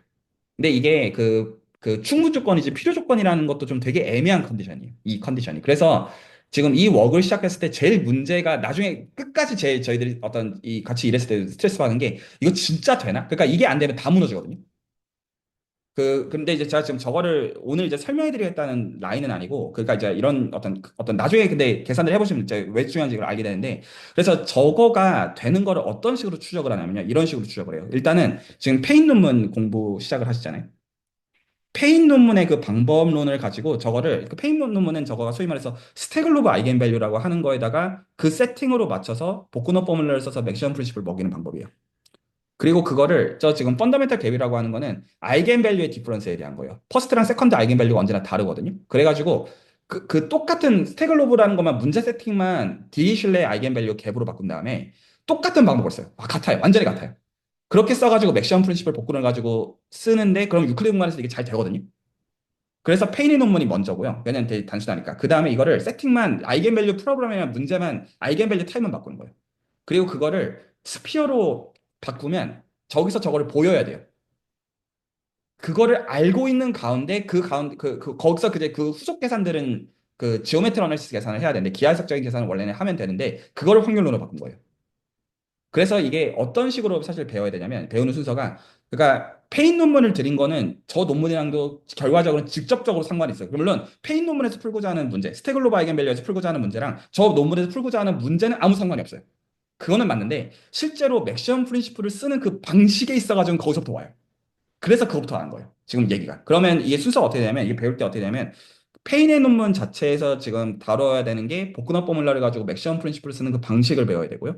근데 이게 충분 조건이지 필요 조건이라는 것도 좀 되게 애매한 컨디션이에요. 이 컨디션이. 그래서 지금 이 웍을 시작했을 때 제일 문제가 나중에 끝까지 저희들이 어떤 같이 일했을 때 스트레스 받는 게 이거 진짜 되나? 그러니까 이게 안 되면 다 무너지거든요. 근데 이제 제가 지금 저거를 오늘 이제 설명해 드리겠다는 라인은 아니고, 그러니까 이제 이런 어떤 나중에 근데 계산을 해보시면 이제 왜 중요한지 를 알게 되는데, 그래서 저거가 되는 거를 어떤 식으로 추적을 하냐면요. 이런 식으로 추적을 해요. 일단은 지금 페인 논문 공부 시작을 하시잖아요. 페인 논문의 그 방법론을 가지고 저거를, 그 페인 논문은 저거가 소위 말해서 스테글로브 아이겐밸류라고 하는 거에다가 그 세팅으로 맞춰서 복근호 포뮬러를 써서 맥시멈 프린시플을 먹이는 방법이에요. 그리고 그거를 저 지금 펀더멘탈 갭이라고 하는 거는 아이겐밸류의 디퍼런스에 대한 거예요. 퍼스트랑 세컨드 아이겐밸류가 언제나 다르거든요. 그래가지고 그 똑같은 스테글로브라는 것만 문제 세팅만 디리슐레 아이겐밸류 갭으로 바꾼 다음에 똑같은 방법을 써요. 같아요. 완전히 같아요. 그렇게 써가지고 맥시멈 프린시플 복근을 가지고 쓰는데 그럼 유클리드 공간에서 이게 잘 되거든요. 그래서 페인의 논문이 먼저고요. 왜냐면 되게 단순하니까. 그 다음에 이거를 세팅만 아이겐밸류 프로그램이나 문제만 아이겐밸류 타입만 바꾸는 거예요. 그리고 그거를 스피어로 바꾸면 저기서 저거를 보여야 돼요. 그거를 알고 있는 가운데 거기서 그 후속 계산들은 그 지오메트리 어널리시스 계산을 해야 되는데 기하학적인 계산을 원래는 하면 되는데 그거를 확률론으로 바꾼 거예요. 그래서 이게 어떤 식으로 사실 배워야 되냐면 배우는 순서가, 그러니까 페인 논문을 드린 거는 저 논문이랑도 결과적으로 직접적으로 상관이 있어요. 물론 페인 논문에서 풀고자 하는 문제, 스테글로바 아이겐밸류에서 풀고자 하는 문제랑 저 논문에서 풀고자 하는 문제는 아무 상관이 없어요. 그거는 맞는데 실제로 맥시멈 프린시플을 쓰는 그 방식에 있어가지고 거기서부터 와요. 그래서 그것부터 하는 거예요. 지금 얘기가. 그러면 이게 순서가 어떻게 되냐면, 이게 배울 때 어떻게 되냐면 페인의 논문 자체에서 지금 다뤄야 되는 게 복근화 포뮬러를 가지고 맥시멈 프린시플을 쓰는 그 방식을 배워야 되고요.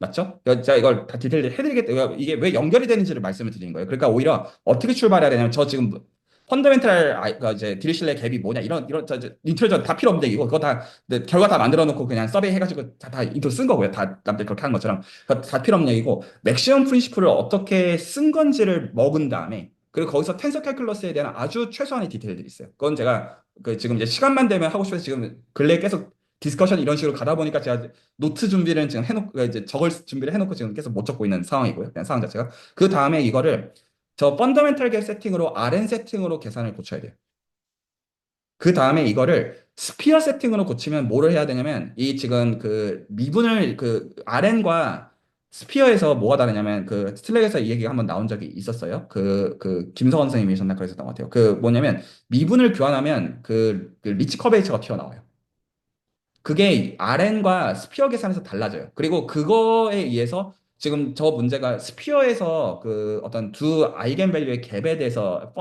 맞죠? 제가 이걸 다 디테일 해드리겠다. 이게 왜 연결이 되는지를 말씀을 드리는 거예요. 그러니까 오히려 어떻게 출발해야 되냐면, 저 지금 펀더멘탈 이제 디리실레 갭이 뭐냐, 이런 인트로저 다 필요 없는 얘기고, 그거 다 네, 결과 다 만들어 놓고 그냥 서베이 해가지고 다 인트로 쓴 거고요. 다 남들 그렇게 하는 것처럼 그거 다 필요 없는 얘기고, 맥시멈 프린시플을 어떻게 쓴 건지를 먹은 다음에, 그리고 거기서 텐서 칼큘러스에 대한 아주 최소한의 디테일들이 있어요. 그건 제가 그 지금 이제 시간만 되면 하고 싶어서 지금 근래에 계속 디스커션 이런 식으로 가다 보니까 제가 노트 준비를 지금 해놓고 이제 적을 준비를 해놓고 지금 계속 못 적고 있는 상황이고요. 그냥 상황 자체가. 그 다음에 이거를 저 펀더멘탈 갭 세팅으로 RN 세팅으로 계산을 고쳐야 돼요. 그 다음에 이거를 스피어 세팅으로 고치면 뭐를 해야 되냐면, 이 지금 그 미분을 그 RN과 스피어에서 뭐가 다르냐면, 그 슬랙에서 이 얘기가 한번 나온 적이 있었어요. 그 김성원 선생님이셨나 그러셨던 것 같아요. 그 뭐냐면 미분을 교환하면 그 리치 커베이처가 튀어나와요. 그게 RN과 스피어 계산에서 달라져요. 그리고 그거에 의해서 지금 저 문제가 스피어에서 그 어떤 두 아이겐밸류의 갭에 대해서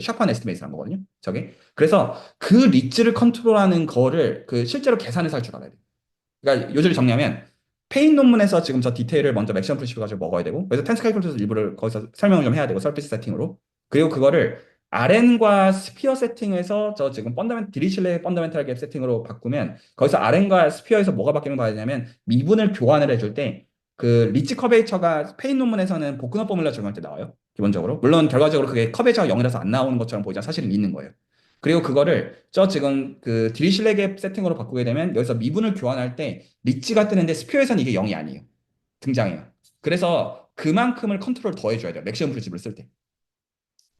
샤프한 에스티메이트를 한 거거든요. 저게. 그래서 그 리츠를 컨트롤하는 거를 그 실제로 계산해서 할 줄 알아야 돼요. 그러니까 요지를 정리하면 페인 논문에서 지금 저 디테일을 먼저 맥시멈 프리시브 가지고 먹어야 되고, 그래서 텐스 칼큘러스 일부를 거기서 설명을 좀 해야 되고, 서피스 세팅으로. 그리고 그거를 RN과 스피어 세팅에서 저 지금 디리실레 펀더멘탈 갭 세팅으로 바꾸면, 거기서 RN과 스피어에서 뭐가 바뀌는 거 되냐면 미분을 교환을 해줄 때 그 리치 커베이처가 페인 논문에서는 복근화 포뮬러 적용할 때 나와요. 기본적으로. 물론 결과적으로 그게 커베이처가 0이라서 안 나오는 것처럼 보이지만 사실은 있는 거예요. 그리고 그거를 저 지금 그 디리실레 갭 세팅으로 바꾸게 되면 여기서 미분을 교환할 때 리치가 뜨는데 스피어에서는 이게 0이 아니에요. 등장해요. 그래서 그만큼을 컨트롤 더 해줘야 돼요. 맥시멈 프린시플을 쓸 때.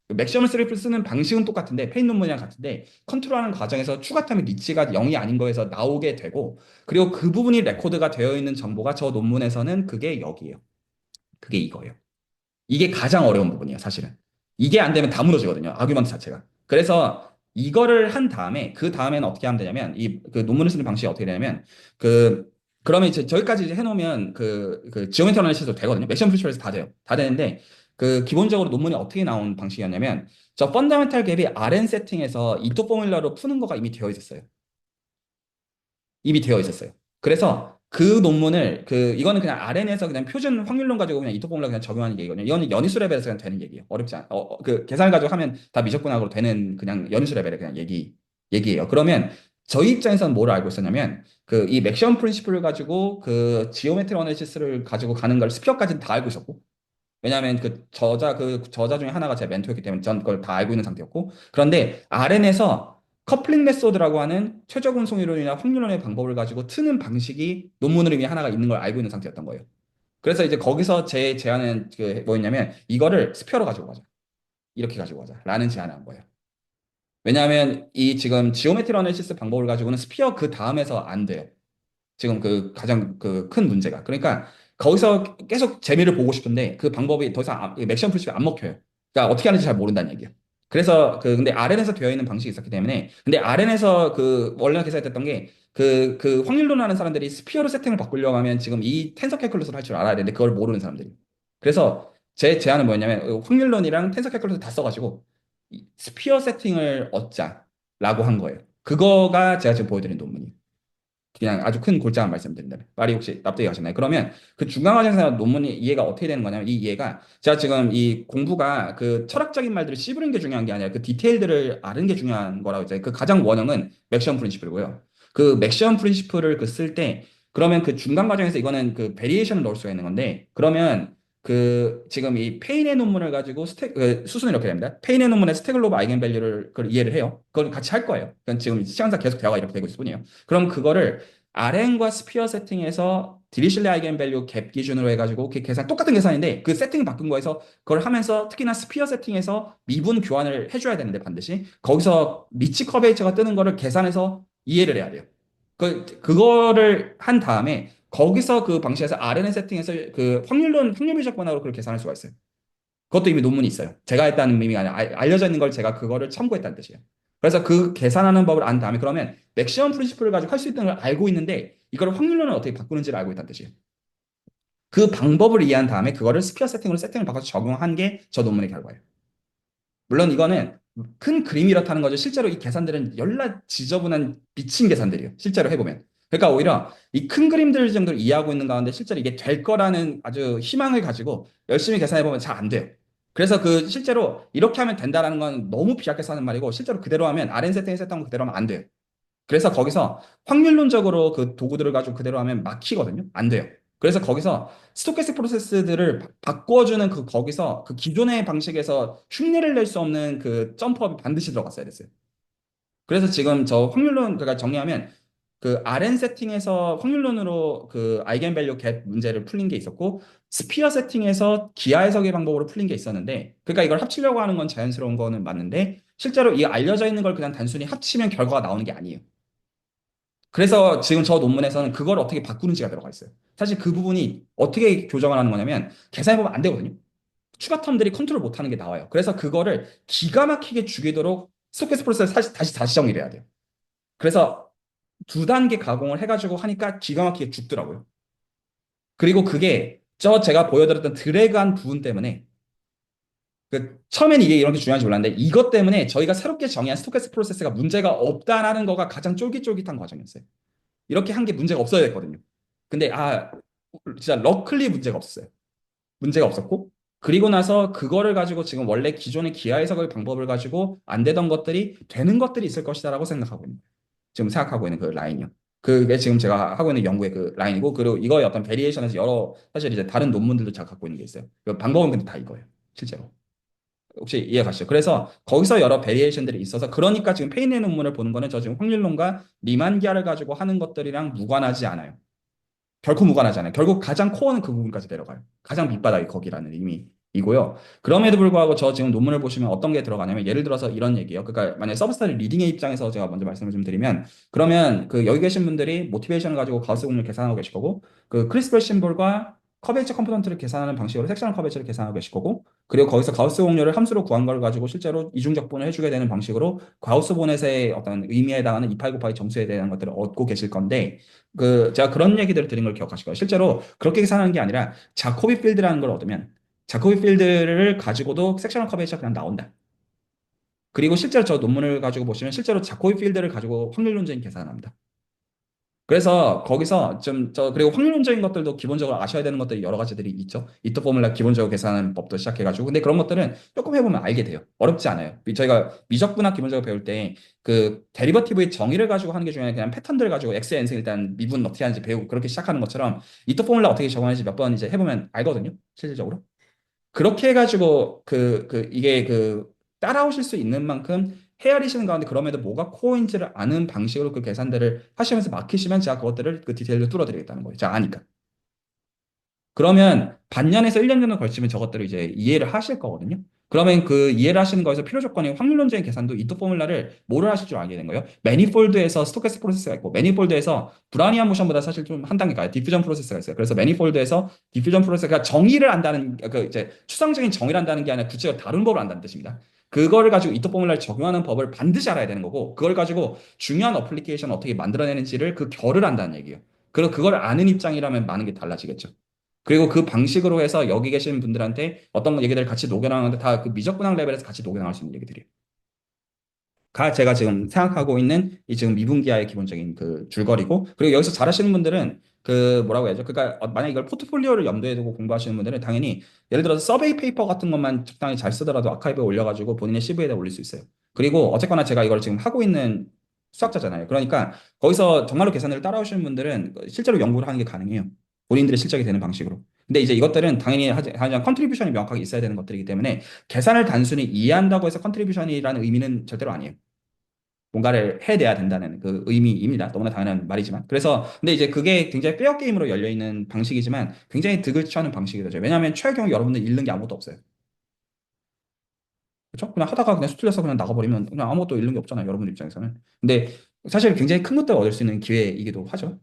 맥시멈 프린시플을 쓰는 방식은 똑같은데 페인 논문이랑 같은데 컨트롤하는 과정에서 추가타임이 리치가 0이 아닌 거에서 나오게 되고, 그리고 그 부분이 레코드가 되어 있는 정보가 저 논문에서는 그게 여기예요. 그게 이거예요. 이게 가장 어려운 부분이에요, 사실은. 이게 안 되면 다 무너지거든요, 아규먼트 자체가. 그래서 이거를 한 다음에, 그 다음에는 어떻게 하면 되냐면, 이 그 논문을 쓰는 방식이 어떻게 되냐면, 그러면 이제 저기까지 이제 해놓으면 그 지오메트리 어널리시스도 되거든요. 맥시멈 프리처에서 다 돼요. 다 되는데, 그 기본적으로 논문이 어떻게 나온 방식이었냐면, 저 펀더멘탈 갭이 RN 세팅에서 이토 포뮬러로 푸는 거가 이미 되어 있었어요. 이미 되어 있었어요. 그래서 그 논문을 이거는 그냥 RN에서 그냥 표준 확률론 가지고 그냥 이토 포뮬러 그냥 적용하는 얘기거든요. 이거는 연위수 레벨에서 그냥 되는 얘기예요. 어렵지 않. 그 계산을 가지고 하면 다 미적분학으로 되는 그냥 연위수 레벨의 그냥 얘기예요. 그러면 저희 입장에서는 뭐를 알고 있었냐면, 이 맥시멈 프린시플을 가지고 그 지오메트리 어널리시스를 가지고 가는 걸 스피어까지는 다 알고 있었고, 왜냐하면 그 저자 중에 하나가 제 멘토였기 때문에 전 그걸 다 알고 있는 상태였고, 그런데 RN에서 커플링 메소드라고 하는 최적 운송이론이나 확률론의 방법을 가지고 트는 방식이 논문 흐름이 하나가 있는 걸 알고 있는 상태였던 거예요. 그래서 이제 거기서 제 제안은 뭐였냐면, 이거를 스피어로 가지고 가자. 이렇게 가지고 가자. 라는 제안을 한 거예요. 왜냐하면 이 지금 지오메트리 어널리시스 방법을 가지고는 스피어 그 다음에서 안 돼요. 지금 가장 큰 문제가. 그러니까 거기서 계속 재미를 보고 싶은데 그 방법이 더 이상 맥시멈 프리시에 안 먹혀요. 그러니까 어떻게 하는지 잘 모른다는 얘기예요. 그래서 근데 RN에서 되어 있는 방식이 있었기 때문에 근데 RN에서 원래 계산이 됐던 게 그 확률론 하는 사람들이 스피어로 세팅을 바꾸려고 하면 지금 이 텐서 캘큘러스를 할 줄 알아야 되는데 그걸 모르는 사람들이. 그래서 제 제안은 뭐였냐면 확률론이랑 텐서 캘큘러스 다 써가지고 이 스피어 세팅을 얻자라고 한 거예요. 그거가 제가 지금 보여드린 논문이에요. 그냥 아주 큰 골자만 말씀드린다면. 말이 혹시 납득이 가셨나요? 그러면 그 중간 과정에서 논문이 이해가 어떻게 되는 거냐면 이 이해가 제가 지금 이 공부가 그 철학적인 말들을 씹으는 게 중요한 게 아니라 그 디테일들을 아는 게 중요한 거라고 했잖아요. 그 가장 원형은 맥시멈 프린시플이고요. 그 맥시멈 프린시플을 그 쓸 때 그러면 그 중간 과정에서 이거는 그 베리에이션을 넣을 수가 있는 건데 그러면 그 지금 이 페인의 논문을 가지고 수순이 이렇게 됩니다. 페인의 논문에 스테글로브 아이겐밸류를 그걸 이해를 해요. 그걸 같이 할 거예요. 그러니까 지금 시간상 계속 대화가 이렇게 되고 있을 뿐이에요. 그럼 그거를 RN과 스피어 세팅에서 디리슐레 아이겐밸류 갭 기준으로 해가지고 그 계산 똑같은 계산인데 그 세팅이 바꾼 거에서 그걸 하면서 특히나 스피어 세팅에서 미분 교환을 해줘야 되는데 반드시 거기서 리치 커베이처가 뜨는 거를 계산해서 이해를 해야 돼요. 그거를 한 다음에 거기서 그 방식에서 RNA 세팅해서 그 확률 비적 번호로 그걸 계산할 수가 있어요. 그것도 이미 논문이 있어요. 제가 했다는 의미가 아니라 알려져 있는 걸 제가 그거를 참고했다는 뜻이에요. 그래서 그 계산하는 법을 안 다음에 그러면 맥시멈 프린시플을 가지고 할 수 있다는 걸 알고 있는데 이걸 확률론을 어떻게 바꾸는지를 알고 있다는 뜻이에요. 그 방법을 이해한 다음에 그거를 스피어 세팅으로 세팅을 바꿔서 적용한 게 저 논문의 결과예요. 물론 이거는 큰 그림이 이렇다는 거죠. 실제로 이 계산들은 열나 지저분한 미친 계산들이에요. 실제로 해보면. 그러니까 오히려 이 큰 그림들 정도를 이해하고 있는 가운데 실제로 이게 될 거라는 아주 희망을 가지고 열심히 계산해보면 잘 안 돼요. 그래서 그 실제로 이렇게 하면 된다라는 건 너무 비약해서 하는 말이고 실제로 그대로 하면 RN 세팅에서 했던 거 그대로 하면 안 돼요. 그래서 거기서 확률론적으로 그 도구들을 가지고 그대로 하면 막히거든요. 안 돼요. 그래서 거기서 스토캐스틱 프로세스들을 바꿔주는 거기서 그 기존의 방식에서 흉내를 낼 수 없는 그 점프업이 반드시 들어갔어야 됐어요. 그래서 지금 저 확률론 그러니까 정리하면 그 RN 세팅에서 확률론으로 그 아이겐밸류 갭 문제를 풀린 게 있었고 스피어 세팅에서 기하 해석의 방법으로 풀린 게 있었는데 그러니까 이걸 합치려고 하는 건 자연스러운 거는 맞는데 실제로 이 알려져 있는 걸 그냥 단순히 합치면 결과가 나오는 게 아니에요. 그래서 지금 저 논문에서는 그걸 어떻게 바꾸는지가 들어가 있어요. 사실 그 부분이 어떻게 교정을 하는 거냐면 계산해보면 안 되거든요. 추가 텀들이 컨트롤 못하는 게 나와요. 그래서 그거를 기가 막히게 죽이도록 스토캐스틱 프로세스를 다시 정의를 해야 돼요. 그래서 두 단계 가공을 해가지고 하니까 기가 막히게 죽더라고요. 그리고 그게 제가 보여드렸던 드래그한 부분 때문에 처음엔 이게 이렇게 중요한지 몰랐는데 이것 때문에 저희가 새롭게 정의한 스토캐스틱 프로세스가 문제가 없다라는 거가 가장 쫄깃쫄깃한 과정이었어요. 이렇게 한 게 문제가 없어야 됐거든요. 근데 진짜 러클리 문제가 없었어요. 문제가 없었고 그리고 나서 그거를 가지고 지금 원래 기존의 기하 해석의 방법을 가지고 안 되던 것들이 되는 것들이 있을 것이다라고 생각하고 있는 거예요. 지금 생각하고 있는 그 라인이요. 그게 지금 제가 하고 있는 연구의 그 라인이고 그리고 이거의 어떤 베리에이션에서 여러 사실 이제 다른 논문들도 제가 갖고 있는 게 있어요. 그 방법은 근데 다 이거예요. 실제로. 혹시 이해 가시죠? 그래서 거기서 여러 베리에이션들이 있어서 그러니까 지금 페인의 논문을 보는 거는 저 지금 확률론과 리만 기하를 가지고 하는 것들이랑 무관하지 않아요. 결코 무관하잖아요. 결국 가장 코어는 그 부분까지 내려가요. 가장 밑바닥이 거기라는 의미이고요. 그럼에도 불구하고 저 지금 논문을 보시면 어떤 게 들어가냐면 예를 들어서 이런 얘기예요. 그러니까 만약에 서브스타일 리딩의 입장에서 제가 먼저 말씀을 좀 드리면 그러면 그 여기 계신 분들이 모티베이션을 가지고 가우스 공률 계산하고 계실 거고 그 크리스플 심볼과 커베이처 컴포넌트를 계산하는 방식으로 섹셔널 커베이처를 계산하고 계실 거고 그리고 거기서 가우스 공률을 함수로 구한 걸 가지고 실제로 이중적분을 해주게 되는 방식으로 가우스 보넷의 어떤 의미에 해당하는 2 8 곱하기 점수에 대한 것들을 얻고 계실 건데 제가 그런 얘기들을 드린 걸 기억하실 거예요. 실제로 그렇게 계산하는 게 아니라 자코비 필드라는 걸 얻으면 자코비 필드를 가지고도 섹셔널 커베이처가 그냥 나온다. 그리고 실제로 저 논문을 가지고 보시면 실제로 자코비 필드를 가지고 확률론적인 계산을 합니다. 그래서 거기서 그리고 확률론적인 것들도 기본적으로 아셔야 되는 것들이 여러 가지들이 있죠. 이터 포뮬라 기본적으로 계산하는 법도 시작해가지고. 근데 그런 것들은 조금 해보면 알게 돼요. 어렵지 않아요. 저희가 미적분학 기본적으로 배울 때 그 데리버티브의 정의를 가지고 하는 게 중요해. 그냥 패턴들을 가지고 X, N승 일단 미분 어떻게 하는지 배우고 그렇게 시작하는 것처럼 이터 포뮬라 어떻게 적용하는지 몇 번 이제 해보면 알거든요. 실질적으로. 그렇게 해가지고 이게 따라오실 수 있는 만큼 헤아리시는 가운데 그럼에도 뭐가 코어인지를 아는 방식으로 그 계산들을 하시면서 막히시면 제가 그것들을 그 디테일로 뚫어드리겠다는 거예요. 제가 아니까. 그러면 반년에서 1년 정도 걸치면 저것들을 이제 이해를 하실 거거든요. 그러면 그 이해를 하시는 거에서 필요 조건이 확률론적인 계산도 이토 포뮬라를 뭐를 하실 줄 알게 된 거예요. 매니폴드에서 스토캐스틱 프로세스가 있고 매니폴드에서 브라우니안 모션보다 사실 좀 한 단계 가요. 디퓨전 프로세스가 있어요. 그래서 매니폴드에서 디퓨전 프로세스가 정의를 안다는 그 이제 추상적인 정의를 안다는 게 아니라 구체적으로 다른 법을 안다는 뜻입니다. 그거를 가지고 이토 포뮬라를 적용하는 법을 반드시 알아야 되는 거고 그걸 가지고 중요한 어플리케이션을 어떻게 만들어내는지를 그 결을 안다는 얘기예요. 그리고 그걸 아는 입장이라면 많은 게 달라지겠죠. 그리고 그 방식으로 해서 여기 계신 분들한테 어떤 얘기들을 같이 녹여나가는데 다 그 미적분학 레벨에서 같이 녹여나갈 수 있는 얘기들이에요. 가 제가 지금 생각하고 있는 이 지금 미분기하의 기본적인 그 줄거리고 그리고 여기서 잘하시는 분들은 그 뭐라고 해야죠? 그러니까 만약 이걸 포트폴리오를 염두에 두고 공부하시는 분들은 당연히 예를 들어서 서베이 페이퍼 같은 것만 적당히 잘 쓰더라도 아카이브에 올려가지고 본인의 CV에다 올릴 수 있어요. 그리고 어쨌거나 제가 이걸 지금 하고 있는 수학자잖아요. 그러니까 거기서 정말로 계산을 따라오시는 분들은 실제로 연구를 하는 게 가능해요. 본인들의 실적이 되는 방식으로. 근데 이제 이것들은 당연히 하지만 컨트리뷰션이 명확하게 있어야 되는 것들이기 때문에 계산을 단순히 이해한다고 해서 컨트리뷰션이라는 의미는 절대로 아니에요. 뭔가를 해내야 된다는 그 의미입니다. 너무나 당연한 말이지만. 그래서, 근데 이제 그게 굉장히 페어 게임으로 열려 있는 방식이지만 굉장히 득을 취하는 방식이죠. 왜냐하면 최의 경우 여러분들 잃는 게 아무것도 없어요. 그렇죠? 그냥 하다가 그냥 수틀려서 그냥 나가버리면 그냥 아무것도 잃는 게 없잖아요. 여러분 입장에서는. 근데 사실 굉장히 큰 것들을 얻을 수 있는 기회이기도 하죠.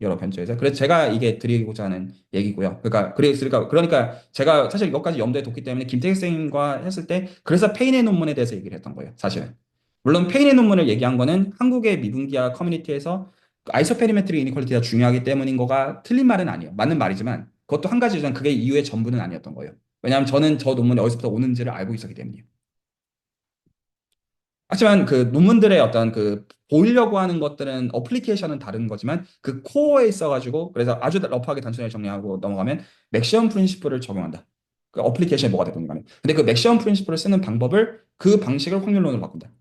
여러 변주에서. 그래서 제가 이게 드리고자 하는 얘기고요. 그러니까 제가 사실 이것까지 염두에 뒀기 때문에 김태희 선생님과 했을 때 그래서 페인의 논문에 대해서 얘기를 했던 거예요. 사실은. 물론 페인의 논문을 얘기한 거는 한국의 미분기화 커뮤니티에서 아이소페리메트릭 이니퀄리티가 중요하기 때문인 거가 틀린 말은 아니에요. 맞는 말이지만 그것도 한 가지지만 그게 이유의 전부는 아니었던 거예요. 왜냐하면 저는 저 논문이 어디서부터 오는지를 알고 있었기 때문이에요. 하지만 그 논문들의 어떤 그 보이려고 하는 것들은 어플리케이션은 다른 거지만 그 코어에 있어가지고 그래서 아주 러프하게 단순하게 정리하고 넘어가면 맥시멈 프린시플을 적용한다. 그 어플리케이션이 뭐가 되든 간에. 근데 그 맥시멈 프린시플을 쓰는 방법을 그 방식을 확률론으로 바꾼다.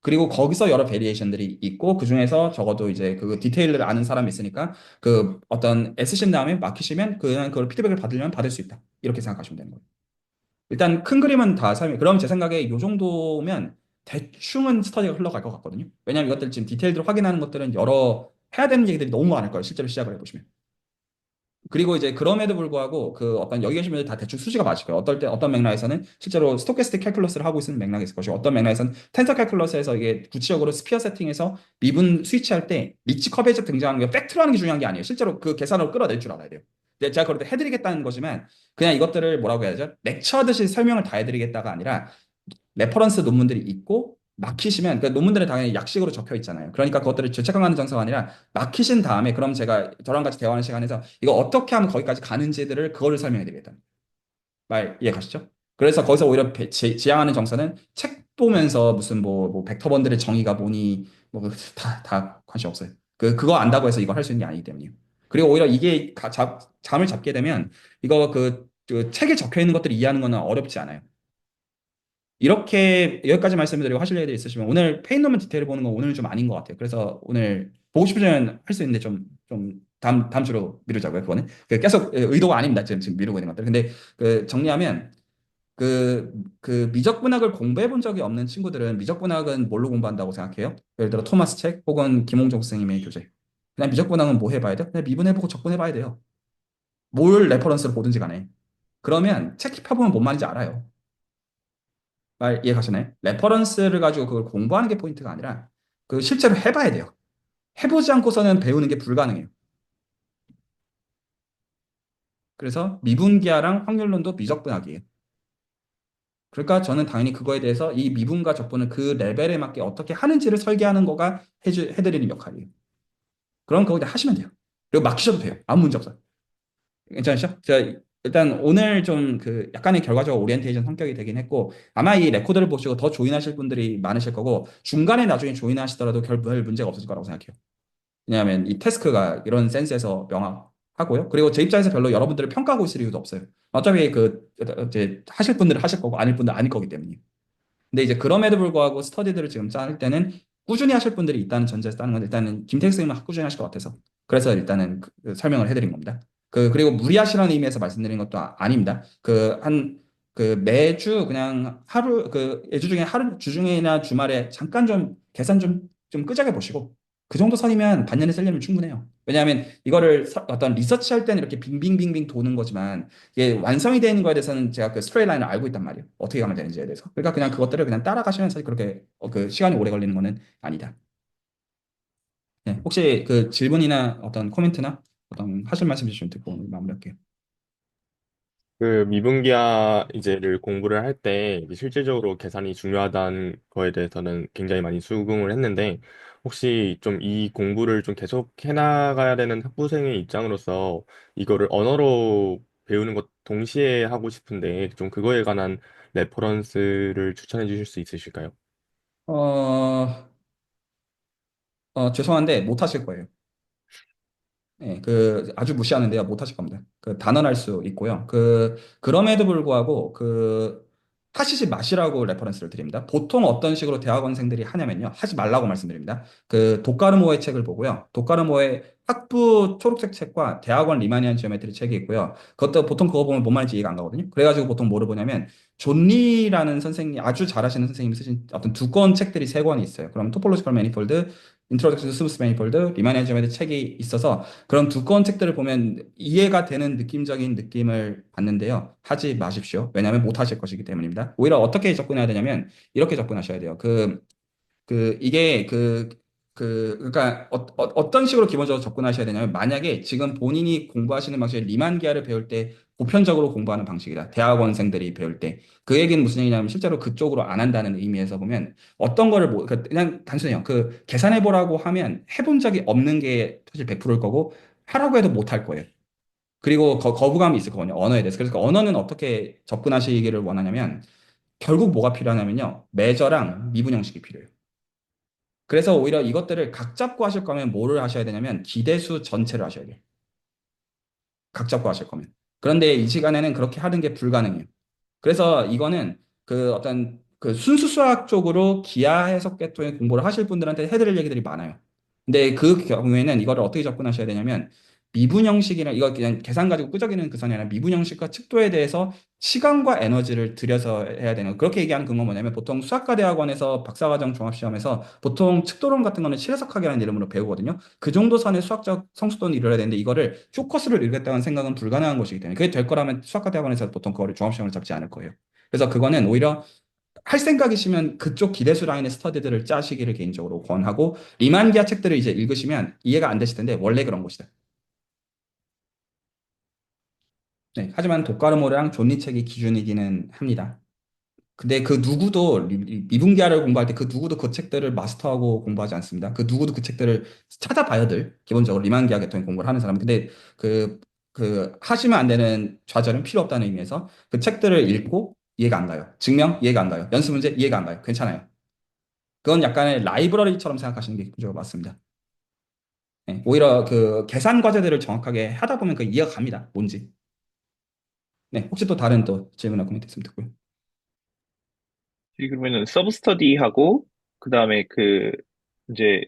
그리고 거기서 여러 베리에이션들이 있고 그 중에서 적어도 이제 그 디테일을 아는 사람이 있으니까 그 어떤 S신 다음에 막히시면 그냥 그걸 피드백을 받으려면 받을 수 있다. 이렇게 생각하시면 되는 거예요. 일단 큰 그림은 다 삶이 그럼 제 생각에 이 정도면 대충은 스터디가 흘러갈 것 같거든요. 왜냐하면 이것들 지금 디테일들을 확인하는 것들은 여러 해야 되는 얘기들이 너무 많을 거예요. 실제로 시작을 해보시면. 그리고 이제 그럼에도 불구하고 그 어떤 여기 계신 분들 다 대충 수지가 맞을 거예요. 어떨 때 어떤 맥락에서는 실제로 스토캐스틱 캘큘러스를 하고 있는 맥락이 있을 것이고 어떤 맥락에서는 텐서 캘큘러스에서 이게 구체적으로 스피어 세팅에서 미분 스위치할 때 리치 커베이지 등장하는 게 팩트로 하는 게 중요한 게 아니에요. 실제로 그 계산으로 끌어낼 줄 알아야 돼요. 근데 제가 그럴 때 해드리겠다는 거지만 그냥 이것들을 뭐라고 해야죠? 렉처하듯이 설명을 다 해드리겠다가 아니라 레퍼런스 논문들이 있고 막히시면 그 논문들은 당연히 약식으로 적혀 있잖아요. 그러니까 그것들을 죄책감하는 정서가 아니라 막히신 다음에 그럼 제가 저랑 같이 대화하는 시간에서 이거 어떻게 하면 거기까지 가는지들을 그거를 설명해 드리겠다. 말 이해 가시죠? 그래서 거기서 오히려 지향하는 정서는 책 보면서 무슨 뭐 벡터번들의 정의가 뭐니 뭐다 관심 없어요. 그거 안다고 해서 이걸 할 수 있는 게 아니기 때문이에요. 그리고 오히려 이게 잠을 잡게 되면 이거 그 책에 적혀 있는 것들을 이해하는 거는 어렵지 않아요. 이렇게 여기까지 말씀드리고 하실 일이 있으시면 오늘 페인노먼 디테일을 보는 건 오늘 좀 아닌 것 같아요. 그래서 오늘 보고 싶으면 할 수 있는데 좀 다음 주로 미루자고요. 그거는 계속 의도가 아닙니다. 지금 미루고 있는 것들. 근데 그 정리하면 그 미적분학을 공부해 본 적이 없는 친구들은 미적분학은 뭘로 공부한다고 생각해요? 예를 들어 토마스 책 혹은 김홍종 선생님의 교재. 그냥 미적분학은 뭐 해봐야 돼? 그냥 미분해보고 적분해봐야 돼요. 뭘 레퍼런스를 보든지 간에. 그러면 책 펴보면 뭔 말인지 알아요. 말 이해 가시나요? 레퍼런스를 가지고 그걸 공부하는 게 포인트가 아니라 그 실제로 해봐야 돼요. 해보지 않고서는 배우는 게 불가능해요. 그래서 미분기하랑 확률론도 미적분학이에요. 그러니까 저는 당연히 그거에 대해서 이 미분과 적분을 그 레벨에 맞게 어떻게 하는지를 설계하는 거가 해드리는 역할이에요. 그럼 그거 그냥 하시면 돼요. 그리고 맡기셔도 돼요. 아무 문제 없어요. 괜찮으시죠? 제가 일단 오늘 좀 그 약간의 결과적 오리엔테이션 성격이 되긴 했고 아마 이 레코드를 보시고 더 조인하실 분들이 많으실 거고 중간에 나중에 조인하시더라도 별 문제가 없을 거라고 생각해요. 왜냐하면 이 태스크가 이런 센스에서 명확하고요. 그리고 제 입장에서 별로 여러분들을 평가하고 있을 이유도 없어요. 어차피 그 이제 하실 분들은 하실 거고 아닐 분들은 아닐 거기 때문에. 근데 이제 그럼에도 불구하고 스터디들을 지금 짤 때는 꾸준히 하실 분들이 있다는 전제에서 따는 건 일단은 김택 선생님은 꾸준히 하실 것 같아서 그래서 일단은 그 설명을 해드린 겁니다. 그리고 무리하시라는 의미에서 말씀드린 것도 아닙니다. 그 매주 그냥 하루 그 예주 중에 하루 주중이나 주말에 잠깐 좀 계산 좀 끄적여 보시고 그 정도 선이면 반년에 쓰려면 충분해요. 왜냐하면 이거를 어떤 리서치 할 때는 이렇게 빙빙빙빙 도는 거지만 이게 완성이 되는 거에 대해서는 제가 그 스트레이 라인을 알고 있단 말이에요. 어떻게 가면 되는지에 대해서. 그러니까 그냥 그것들을 그냥 따라가시면 사실 그렇게 그 시간이 오래 걸리는 거는 아니다. 네, 혹시 그 질문이나 어떤 코멘트나 어떤 하실 말씀 있으시면 듣고 오늘 마무리할게요. 그 미분기야 이제를 공부를 할 때 실질적으로 계산이 중요하다는 거에 대해서는 굉장히 많이 수긍을 했는데 혹시 좀 이 공부를 좀 계속 해나가야 되는 학부생의 입장으로서 이거를 언어로 배우는 것 동시에 하고 싶은데 좀 그거에 관한 레퍼런스를 추천해 주실 수 있으실까요? 어, 죄송한데 못 하실 거예요. 예, 그 아주 무시하는데요. 못 하실 겁니다. 그 단언할 수 있고요. 그럼에도 불구하고 하시지 마시라고 레퍼런스를 드립니다. 보통 어떤 식으로 대학원생들이 하냐면요. 하지 말라고 말씀드립니다. 그 도카르모의 책을 보고요. 도카르모의 학부 초록색 책과 대학원 리마니안 지오메트리 책이 있고요. 그것도 보통 그거 보면 뭔 말인지 이해가 안 가거든요. 그래가지고 보통 뭐를 보냐면 존 리라는 선생님 아주 잘하시는 선생님이 쓰신 어떤 두꺼운 책들이 세 권이 있어요. 그럼 토폴로지컬 매니폴드, 인트로덕션 투 스무스 매니폴드, 리마니안 지오메트리 책이 있어서 그런 두꺼운 책들을 보면 이해가 되는 느낌적인 느낌을 받는데요. 하지 마십시오. 왜냐하면 못 하실 것이기 때문입니다. 오히려 어떻게 접근해야 되냐면 이렇게 접근하셔야 돼요. 이게 그러니까 떤 식으로 기본적으로 접근하셔야 되냐면 만약에 지금 본인이 공부하시는 방식이 리만 기하를 배울 때 보편적으로 공부하는 방식이다. 대학원생들이 배울 때. 그 얘기는 무슨 얘기냐면 실제로 그쪽으로 안 한다는 의미에서 보면 어떤 거를 그냥 단순해요. 그 계산해 보라고 하면 해본 적이 없는 게 사실 100%일 거고 하라고 해도 못 할 거예요. 그리고 거부감이 있을 거거든요. 언어에 대해서. 그래서 그 언어는 어떻게 접근하시기를 원하냐면 결국 뭐가 필요하냐면요. 매저랑 미분 형식이 필요해요. 그래서 오히려 이것들을 각 잡고 하실 거면 뭐를 하셔야 되냐면 기대수 전체를 하셔야 돼요. 각 잡고 하실 거면. 그런데 이 시간에는 그렇게 하는 게 불가능해요. 그래서 이거는 그 어떤 그 순수 수학 쪽으로 기하 해석 계통의 공부를 하실 분들한테 해드릴 얘기들이 많아요. 근데 그 경우에는 이거를 어떻게 접근하셔야 되냐면 미분 형식이랑 이거 그냥 계산 가지고 끄적이는 그 선이 아니라 미분 형식과 측도에 대해서 시간과 에너지를 들여서 해야 되는 그렇게 얘기하는 근거는 뭐냐면 보통 수학과 대학원에서 박사과정 종합시험에서 보통 측도론 같은 거는 실해석학이라는 이름으로 배우거든요. 그 정도 선의 수학적 성숙도는 이뤄야 되는데 이거를 쇼커스를 이루겠다는 생각은 불가능한 것이기 때문에 그게 될 거라면 수학과 대학원에서 보통 그거를 종합시험을 잡지 않을 거예요. 그래서 그거는 오히려 할 생각이시면 그쪽 기대수 라인의 스터디들을 짜시기를 개인적으로 권하고 리만기아 책들을 이제 읽으시면 이해가 안 되실 텐데 원래 그런 것이다. 네, 하지만 독가르모랑 존리 책이 기준이기는 합니다. 근데 그 누구도 미분기하를 공부할 때 그 누구도 그 책들을 마스터하고 공부하지 않습니다. 그 누구도 그 책들을 찾아봐야 될 기본적으로 리만기하 계통의 공부를 하는 사람은 근데 하시면 안 되는 좌절은 필요 없다는 의미에서 그 책들을 읽고 이해가 안 가요. 증명 이해가 안 가요. 연습 문제 이해가 안 가요. 괜찮아요. 그건 약간의 라이브러리처럼 생각하시는 게 기본적으로 맞습니다. 네, 오히려 그 계산 과제들을 정확하게 하다 보면 그 이해가 갑니다. 뭔지. 네, 혹시 또 다른 또 질문이나 코멘트 있으면 듣고요. 그러면은 서브 스터디하고 그다음에 이제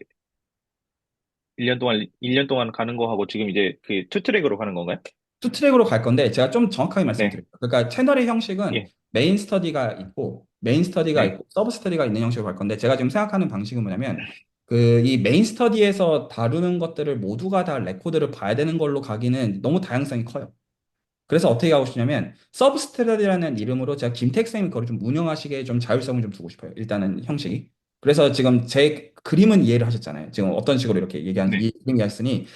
1년 동안 가는 거 하고 지금 이제 그 투 트랙으로 가는 건가요? 투 트랙으로 갈 건데 제가 좀 정확하게 네. 말씀드릴게요. 그러니까 채널의 형식은 예. 메인 스터디가 네. 있고 서브 스터디가 있는 형식으로 갈 건데 제가 지금 생각하는 방식은 뭐냐면 이 메인 스터디에서 다루는 것들을 모두가 다 레코드를 봐야 되는 걸로 가기는 너무 다양성이 커요. 그래서 어떻게 하고 싶냐면 서브스트랩이라는 이름으로 제가 김택 쌤이 그걸 좀 운영하시기에 좀 자율성을 좀 두고 싶어요. 일단은 형식이. 그래서 지금 제 그림은 이해를 하셨잖아요. 지금 어떤 식으로 이렇게 네. 이 그림 이해했으니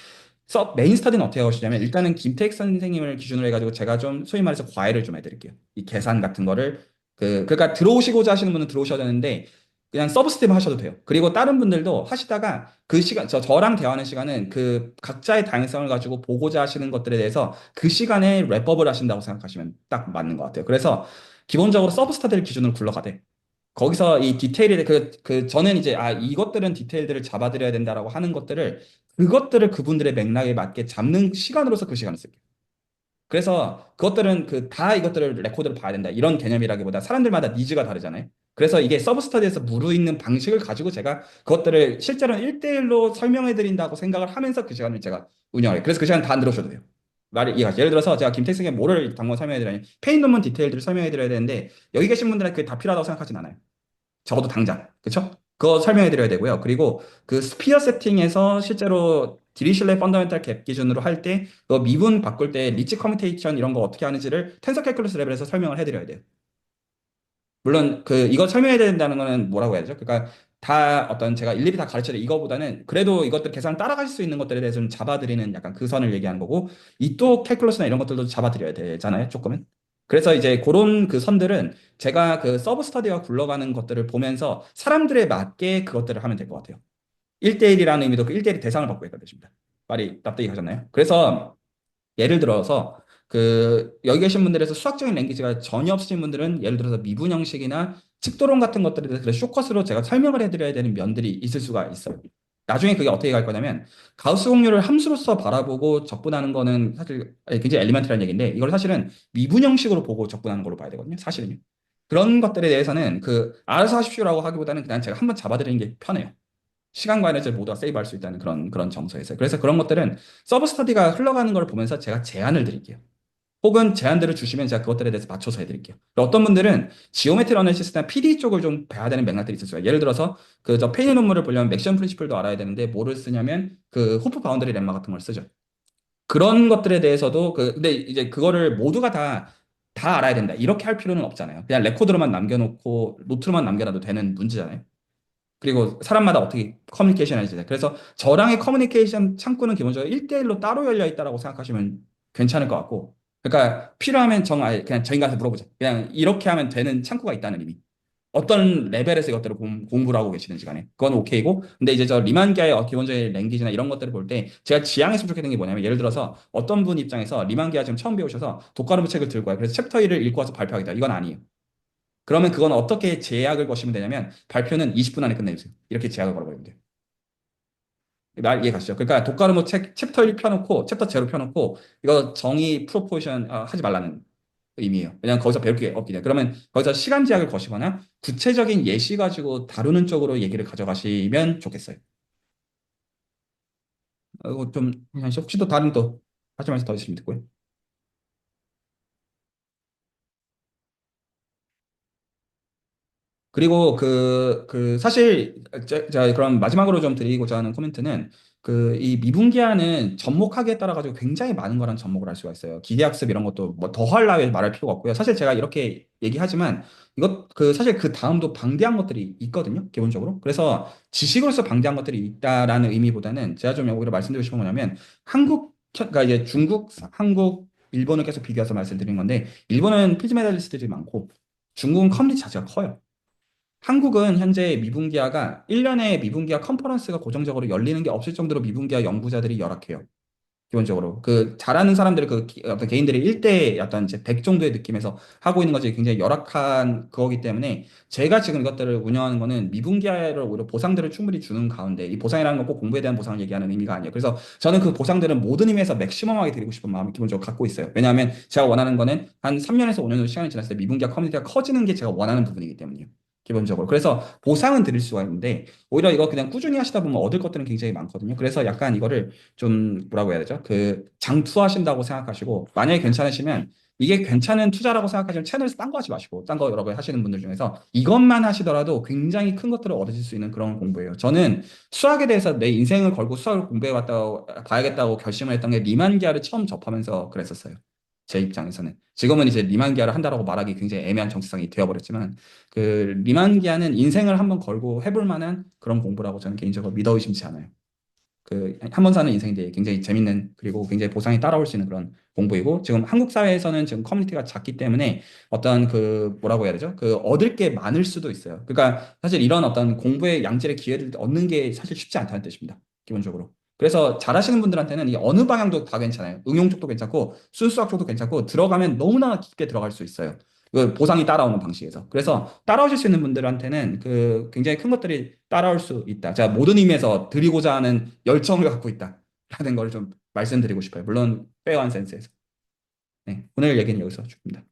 메인 스터디는 어떻게 하시냐면 일단은 김택 선생님을 기준으로 해가지고 제가 좀 소위 말해서 과외를 좀 해드릴게요. 이 계산 같은 거를 그러니까 들어오시고자 하시는 분은 들어오셔야 되는데 그냥 서브 스텝 하셔도 돼요. 그리고 다른 분들도 하시다가 그 시간 저랑 대화하는 시간은 그 각자의 다양성을 가지고 보고자 하시는 것들에 대해서 그 시간에 랩업을 하신다고 생각하시면 딱 맞는 것 같아요. 그래서 기본적으로 서브 스터디를 기준으로 굴러가되 거기서 이 디테일에 저는 이제 이것들은 디테일들을 잡아드려야 된다라고 하는 것들을 그것들을 그분들의 맥락에 맞게 잡는 시간으로서 그 시간을 쓸게요. 그래서 그것들은 다 이것들을 레코드를 봐야 된다. 이런 개념이라기보다 사람들마다 니즈가 다르잖아요. 그래서 이게 서브스터디에서 무르익는 방식을 가지고 제가 그것들을 실제로는 1대1로 설명해 드린다고 생각을 하면서 그 시간을 제가 운영해요. 그래서 그 시간 다 안 들어오셔도 돼요. 말이 이해가죠? 예를 들어서 제가 김택승의 뭐를 당번 설명해 드리냐면 페인 논문 디테일들을 설명해 드려야 되는데 여기 계신 분들은 그게 다 필요하다고 생각하진 않아요. 적어도 당장. 그쵸? 그거 설명해 드려야 되고요. 그리고 그 스피어 세팅에서 실제로 디리슐레 펀더멘탈 갭 기준으로 할 때 그 미분 바꿀 때 리치 커뮤테이션 이런 거 어떻게 하는지를 텐서 캘큘러스 레벨에서 설명을 해 드려야 돼요. 물론 그 이거 설명해야 된다는 거는 뭐라고 해야죠? 그러니까 다 어떤 제가 일일이 다 가르쳐야 이거보다는 그래도 이것들 계산을 따라가실 수 있는 것들에 대해서 좀 잡아드리는 약간 그 선을 얘기하는 거고 이 또 캘큘러스나 이런 것들도 잡아드려야 되잖아요, 조금은. 그래서 이제 그런 그 선들은 제가 그 서브 스터디가 굴러가는 것들을 보면서 사람들에 맞게 그것들을 하면 될 것 같아요. 1대1이라는 의미도 그 1대1 대상을 받고 있다는 뜻입니다. 말이 납득이 가셨나요? 그래서 예를 들어서 그 여기 계신 분들에서 수학적인 랭귀지가 전혀 없으신 분들은 예를 들어서 미분 형식이나 측도론 같은 것들에 대해서 쇼컷으로 제가 설명을 해드려야 되는 면들이 있을 수가 있어요. 나중에 그게 어떻게 갈 거냐면 가우스 공률을 함수로서 바라보고 적분하는 거는 사실 굉장히 엘리멘트라는 얘기인데 이걸 사실은 미분 형식으로 보고 적분하는 걸로 봐야 되거든요. 사실은요. 그런 것들에 대해서는 그 알아서 하십시오라고 하기보다는 그냥 제가 한번 잡아드리는 게 편해요. 시간과 에너지를 모두가 세이브할 수 있다는 그런 정서에서. 그래서 그런 것들은 서브 스터디가 흘러가는 걸 보면서 제가 제안을 드릴게요. 혹은 제안들을 주시면 제가 그것들에 대해서 맞춰서 해드릴게요. 어떤 분들은 지오메트리 어널리시스나 PD 쪽을 좀 봐야 되는 맥락들이 있을 수가 있어요. 예를 들어서 그 저 페이니 논문을 보려면 맥시멈 프린시플도 알아야 되는데 뭐를 쓰냐면 그 호프 바운더리 렘마 같은 걸 쓰죠. 그런 것들에 대해서도 근데 이제 그거를 모두가 다 알아야 된다. 이렇게 할 필요는 없잖아요. 그냥 레코드로만 남겨놓고 노트로만 남겨놔도 되는 문제잖아요. 그리고 사람마다 어떻게 커뮤니케이션 할지. 그래서 저랑의 커뮤니케이션 창구는 기본적으로 1대1로 따로 열려 있다라고 생각하시면 괜찮을 것 같고. 그러니까 필요하면 아예 그냥 저희 가서 물어보자. 그냥 이렇게 하면 되는 창구가 있다는 의미. 어떤 레벨에서 이것들을 공부를 하고 계시는지 간에. 그건 오케이고. 근데 이제 저 리만기아의 기본적인 랭귀지나 이런 것들을 볼 때 제가 지향했으면 좋겠는 게 뭐냐면 예를 들어서 어떤 분 입장에서 리만기아 지금 처음 배우셔서 독과르부 책을 들고 와요. 그래서 챕터 1을 읽고 와서 발표하겠다. 이건 아니에요. 그러면 그건 어떻게 제약을 거시면 되냐면 발표는 20분 안에 끝내주세요. 이렇게 제약을 걸어버리면 돼요. 말 이해 가시죠? 그러니까 독가르모 챕터 1 펴놓고 챕터 제로 펴놓고 이거 정의 프로포션 하지 말라는 의미예요. 왜냐하면 거기서 배울 게 없기 때문에. 그러면 거기서 시간 제약을 거시거나 구체적인 예시 가지고 다루는 쪽으로 얘기를 가져가시면 좋겠어요. 이거 좀 혹시 또 다른 또 하실 말씀 더 있으시면 듣고요. 그리고 사실, 제가 그럼 마지막으로 좀 드리고자 하는 코멘트는, 이 미분기하는 접목하기에 따라 가지고 굉장히 많은 거랑 접목을 할 수가 있어요. 기계학습 이런 것도 뭐 더 하려고 말할 필요가 없고요. 사실 제가 이렇게 얘기하지만, 사실 그 다음도 방대한 것들이 있거든요. 기본적으로. 그래서 지식으로서 방대한 것들이 있다라는 의미보다는 제가 좀 오히려 말씀드리고 싶은 거냐면, 그러니까 이제 중국, 한국, 일본을 계속 비교해서 말씀드린 건데, 일본은 필드 메달리스트들이 많고, 중국은 커뮤니티 자체가 커요. 한국은 현재 미분기아가 1년에 미분기아 컨퍼런스가 고정적으로 열리는 게 없을 정도로 미분기아 연구자들이 열악해요. 기본적으로 잘하는 사람들이 어떤 개인들이 1대 어떤 이제 100 정도의 느낌에서 하고 있는 것이 굉장히 열악한 그거기 때문에 제가 지금 이것들을 운영하는 거는 미분기아를 오히려 보상들을 충분히 주는 가운데 이 보상이라는 건 꼭 공부에 대한 보상을 얘기하는 의미가 아니에요. 그래서 저는 그 보상들은 모든 의미에서 맥시멈하게 드리고 싶은 마음을 기본적으로 갖고 있어요. 왜냐하면 제가 원하는 거는 한 3년에서 5년 정도 시간이 지났을 때 미분기아 커뮤니티가 커지는 게 제가 원하는 부분이기 때문이에요. 기본적으로. 그래서 보상은 드릴 수가 있는데 오히려 이거 그냥 꾸준히 하시다 보면 얻을 것들은 굉장히 많거든요. 그래서 약간 이거를 좀 뭐라고 해야 되죠? 장투하신다고 생각하시고 만약에 괜찮으시면 이게 괜찮은 투자라고 생각하시면 채널에서 딴 거 하지 마시고 딴 거 여러 번 하시는 분들 중에서 이것만 하시더라도 굉장히 큰 것들을 얻으실 수 있는 그런 공부예요. 저는 수학에 대해서 내 인생을 걸고 수학을 공부해 왔다고 봐야겠다고 결심을 했던 게 리만기아를 처음 접하면서 그랬었어요. 제 입장에서는 지금은 이제 리만기아를 한다라고 말하기 굉장히 애매한 정체성이 되어버렸지만 리만기아는 인생을 한번 걸고 해볼 만한 그런 공부라고 저는 개인적으로 믿어 의심치 않아요. 한 번 사는 인생인데 굉장히 재밌는 그리고 굉장히 보상이 따라올 수 있는 그런 공부이고 지금 한국 사회에서는 지금 커뮤니티가 작기 때문에 어떤 뭐라고 해야 되죠? 얻을 게 많을 수도 있어요. 그러니까 사실 이런 어떤 공부의 양질의 기회를 얻는 게 사실 쉽지 않다는 뜻입니다. 기본적으로. 그래서 잘하시는 분들한테는 이 어느 방향도 다 괜찮아요. 응용 쪽도 괜찮고 순수학 쪽도 괜찮고 들어가면 너무나 깊게 들어갈 수 있어요. 그 보상이 따라오는 방식에서. 그래서 따라오실 수 있는 분들한테는 굉장히 큰 것들이 따라올 수 있다. 제가 모든 의미에서 드리고자 하는 열정을 갖고 있다라는 걸 좀 말씀드리고 싶어요. 물론 페어한 센스에서. 네, 오늘 얘기는 여기서 죽습니다.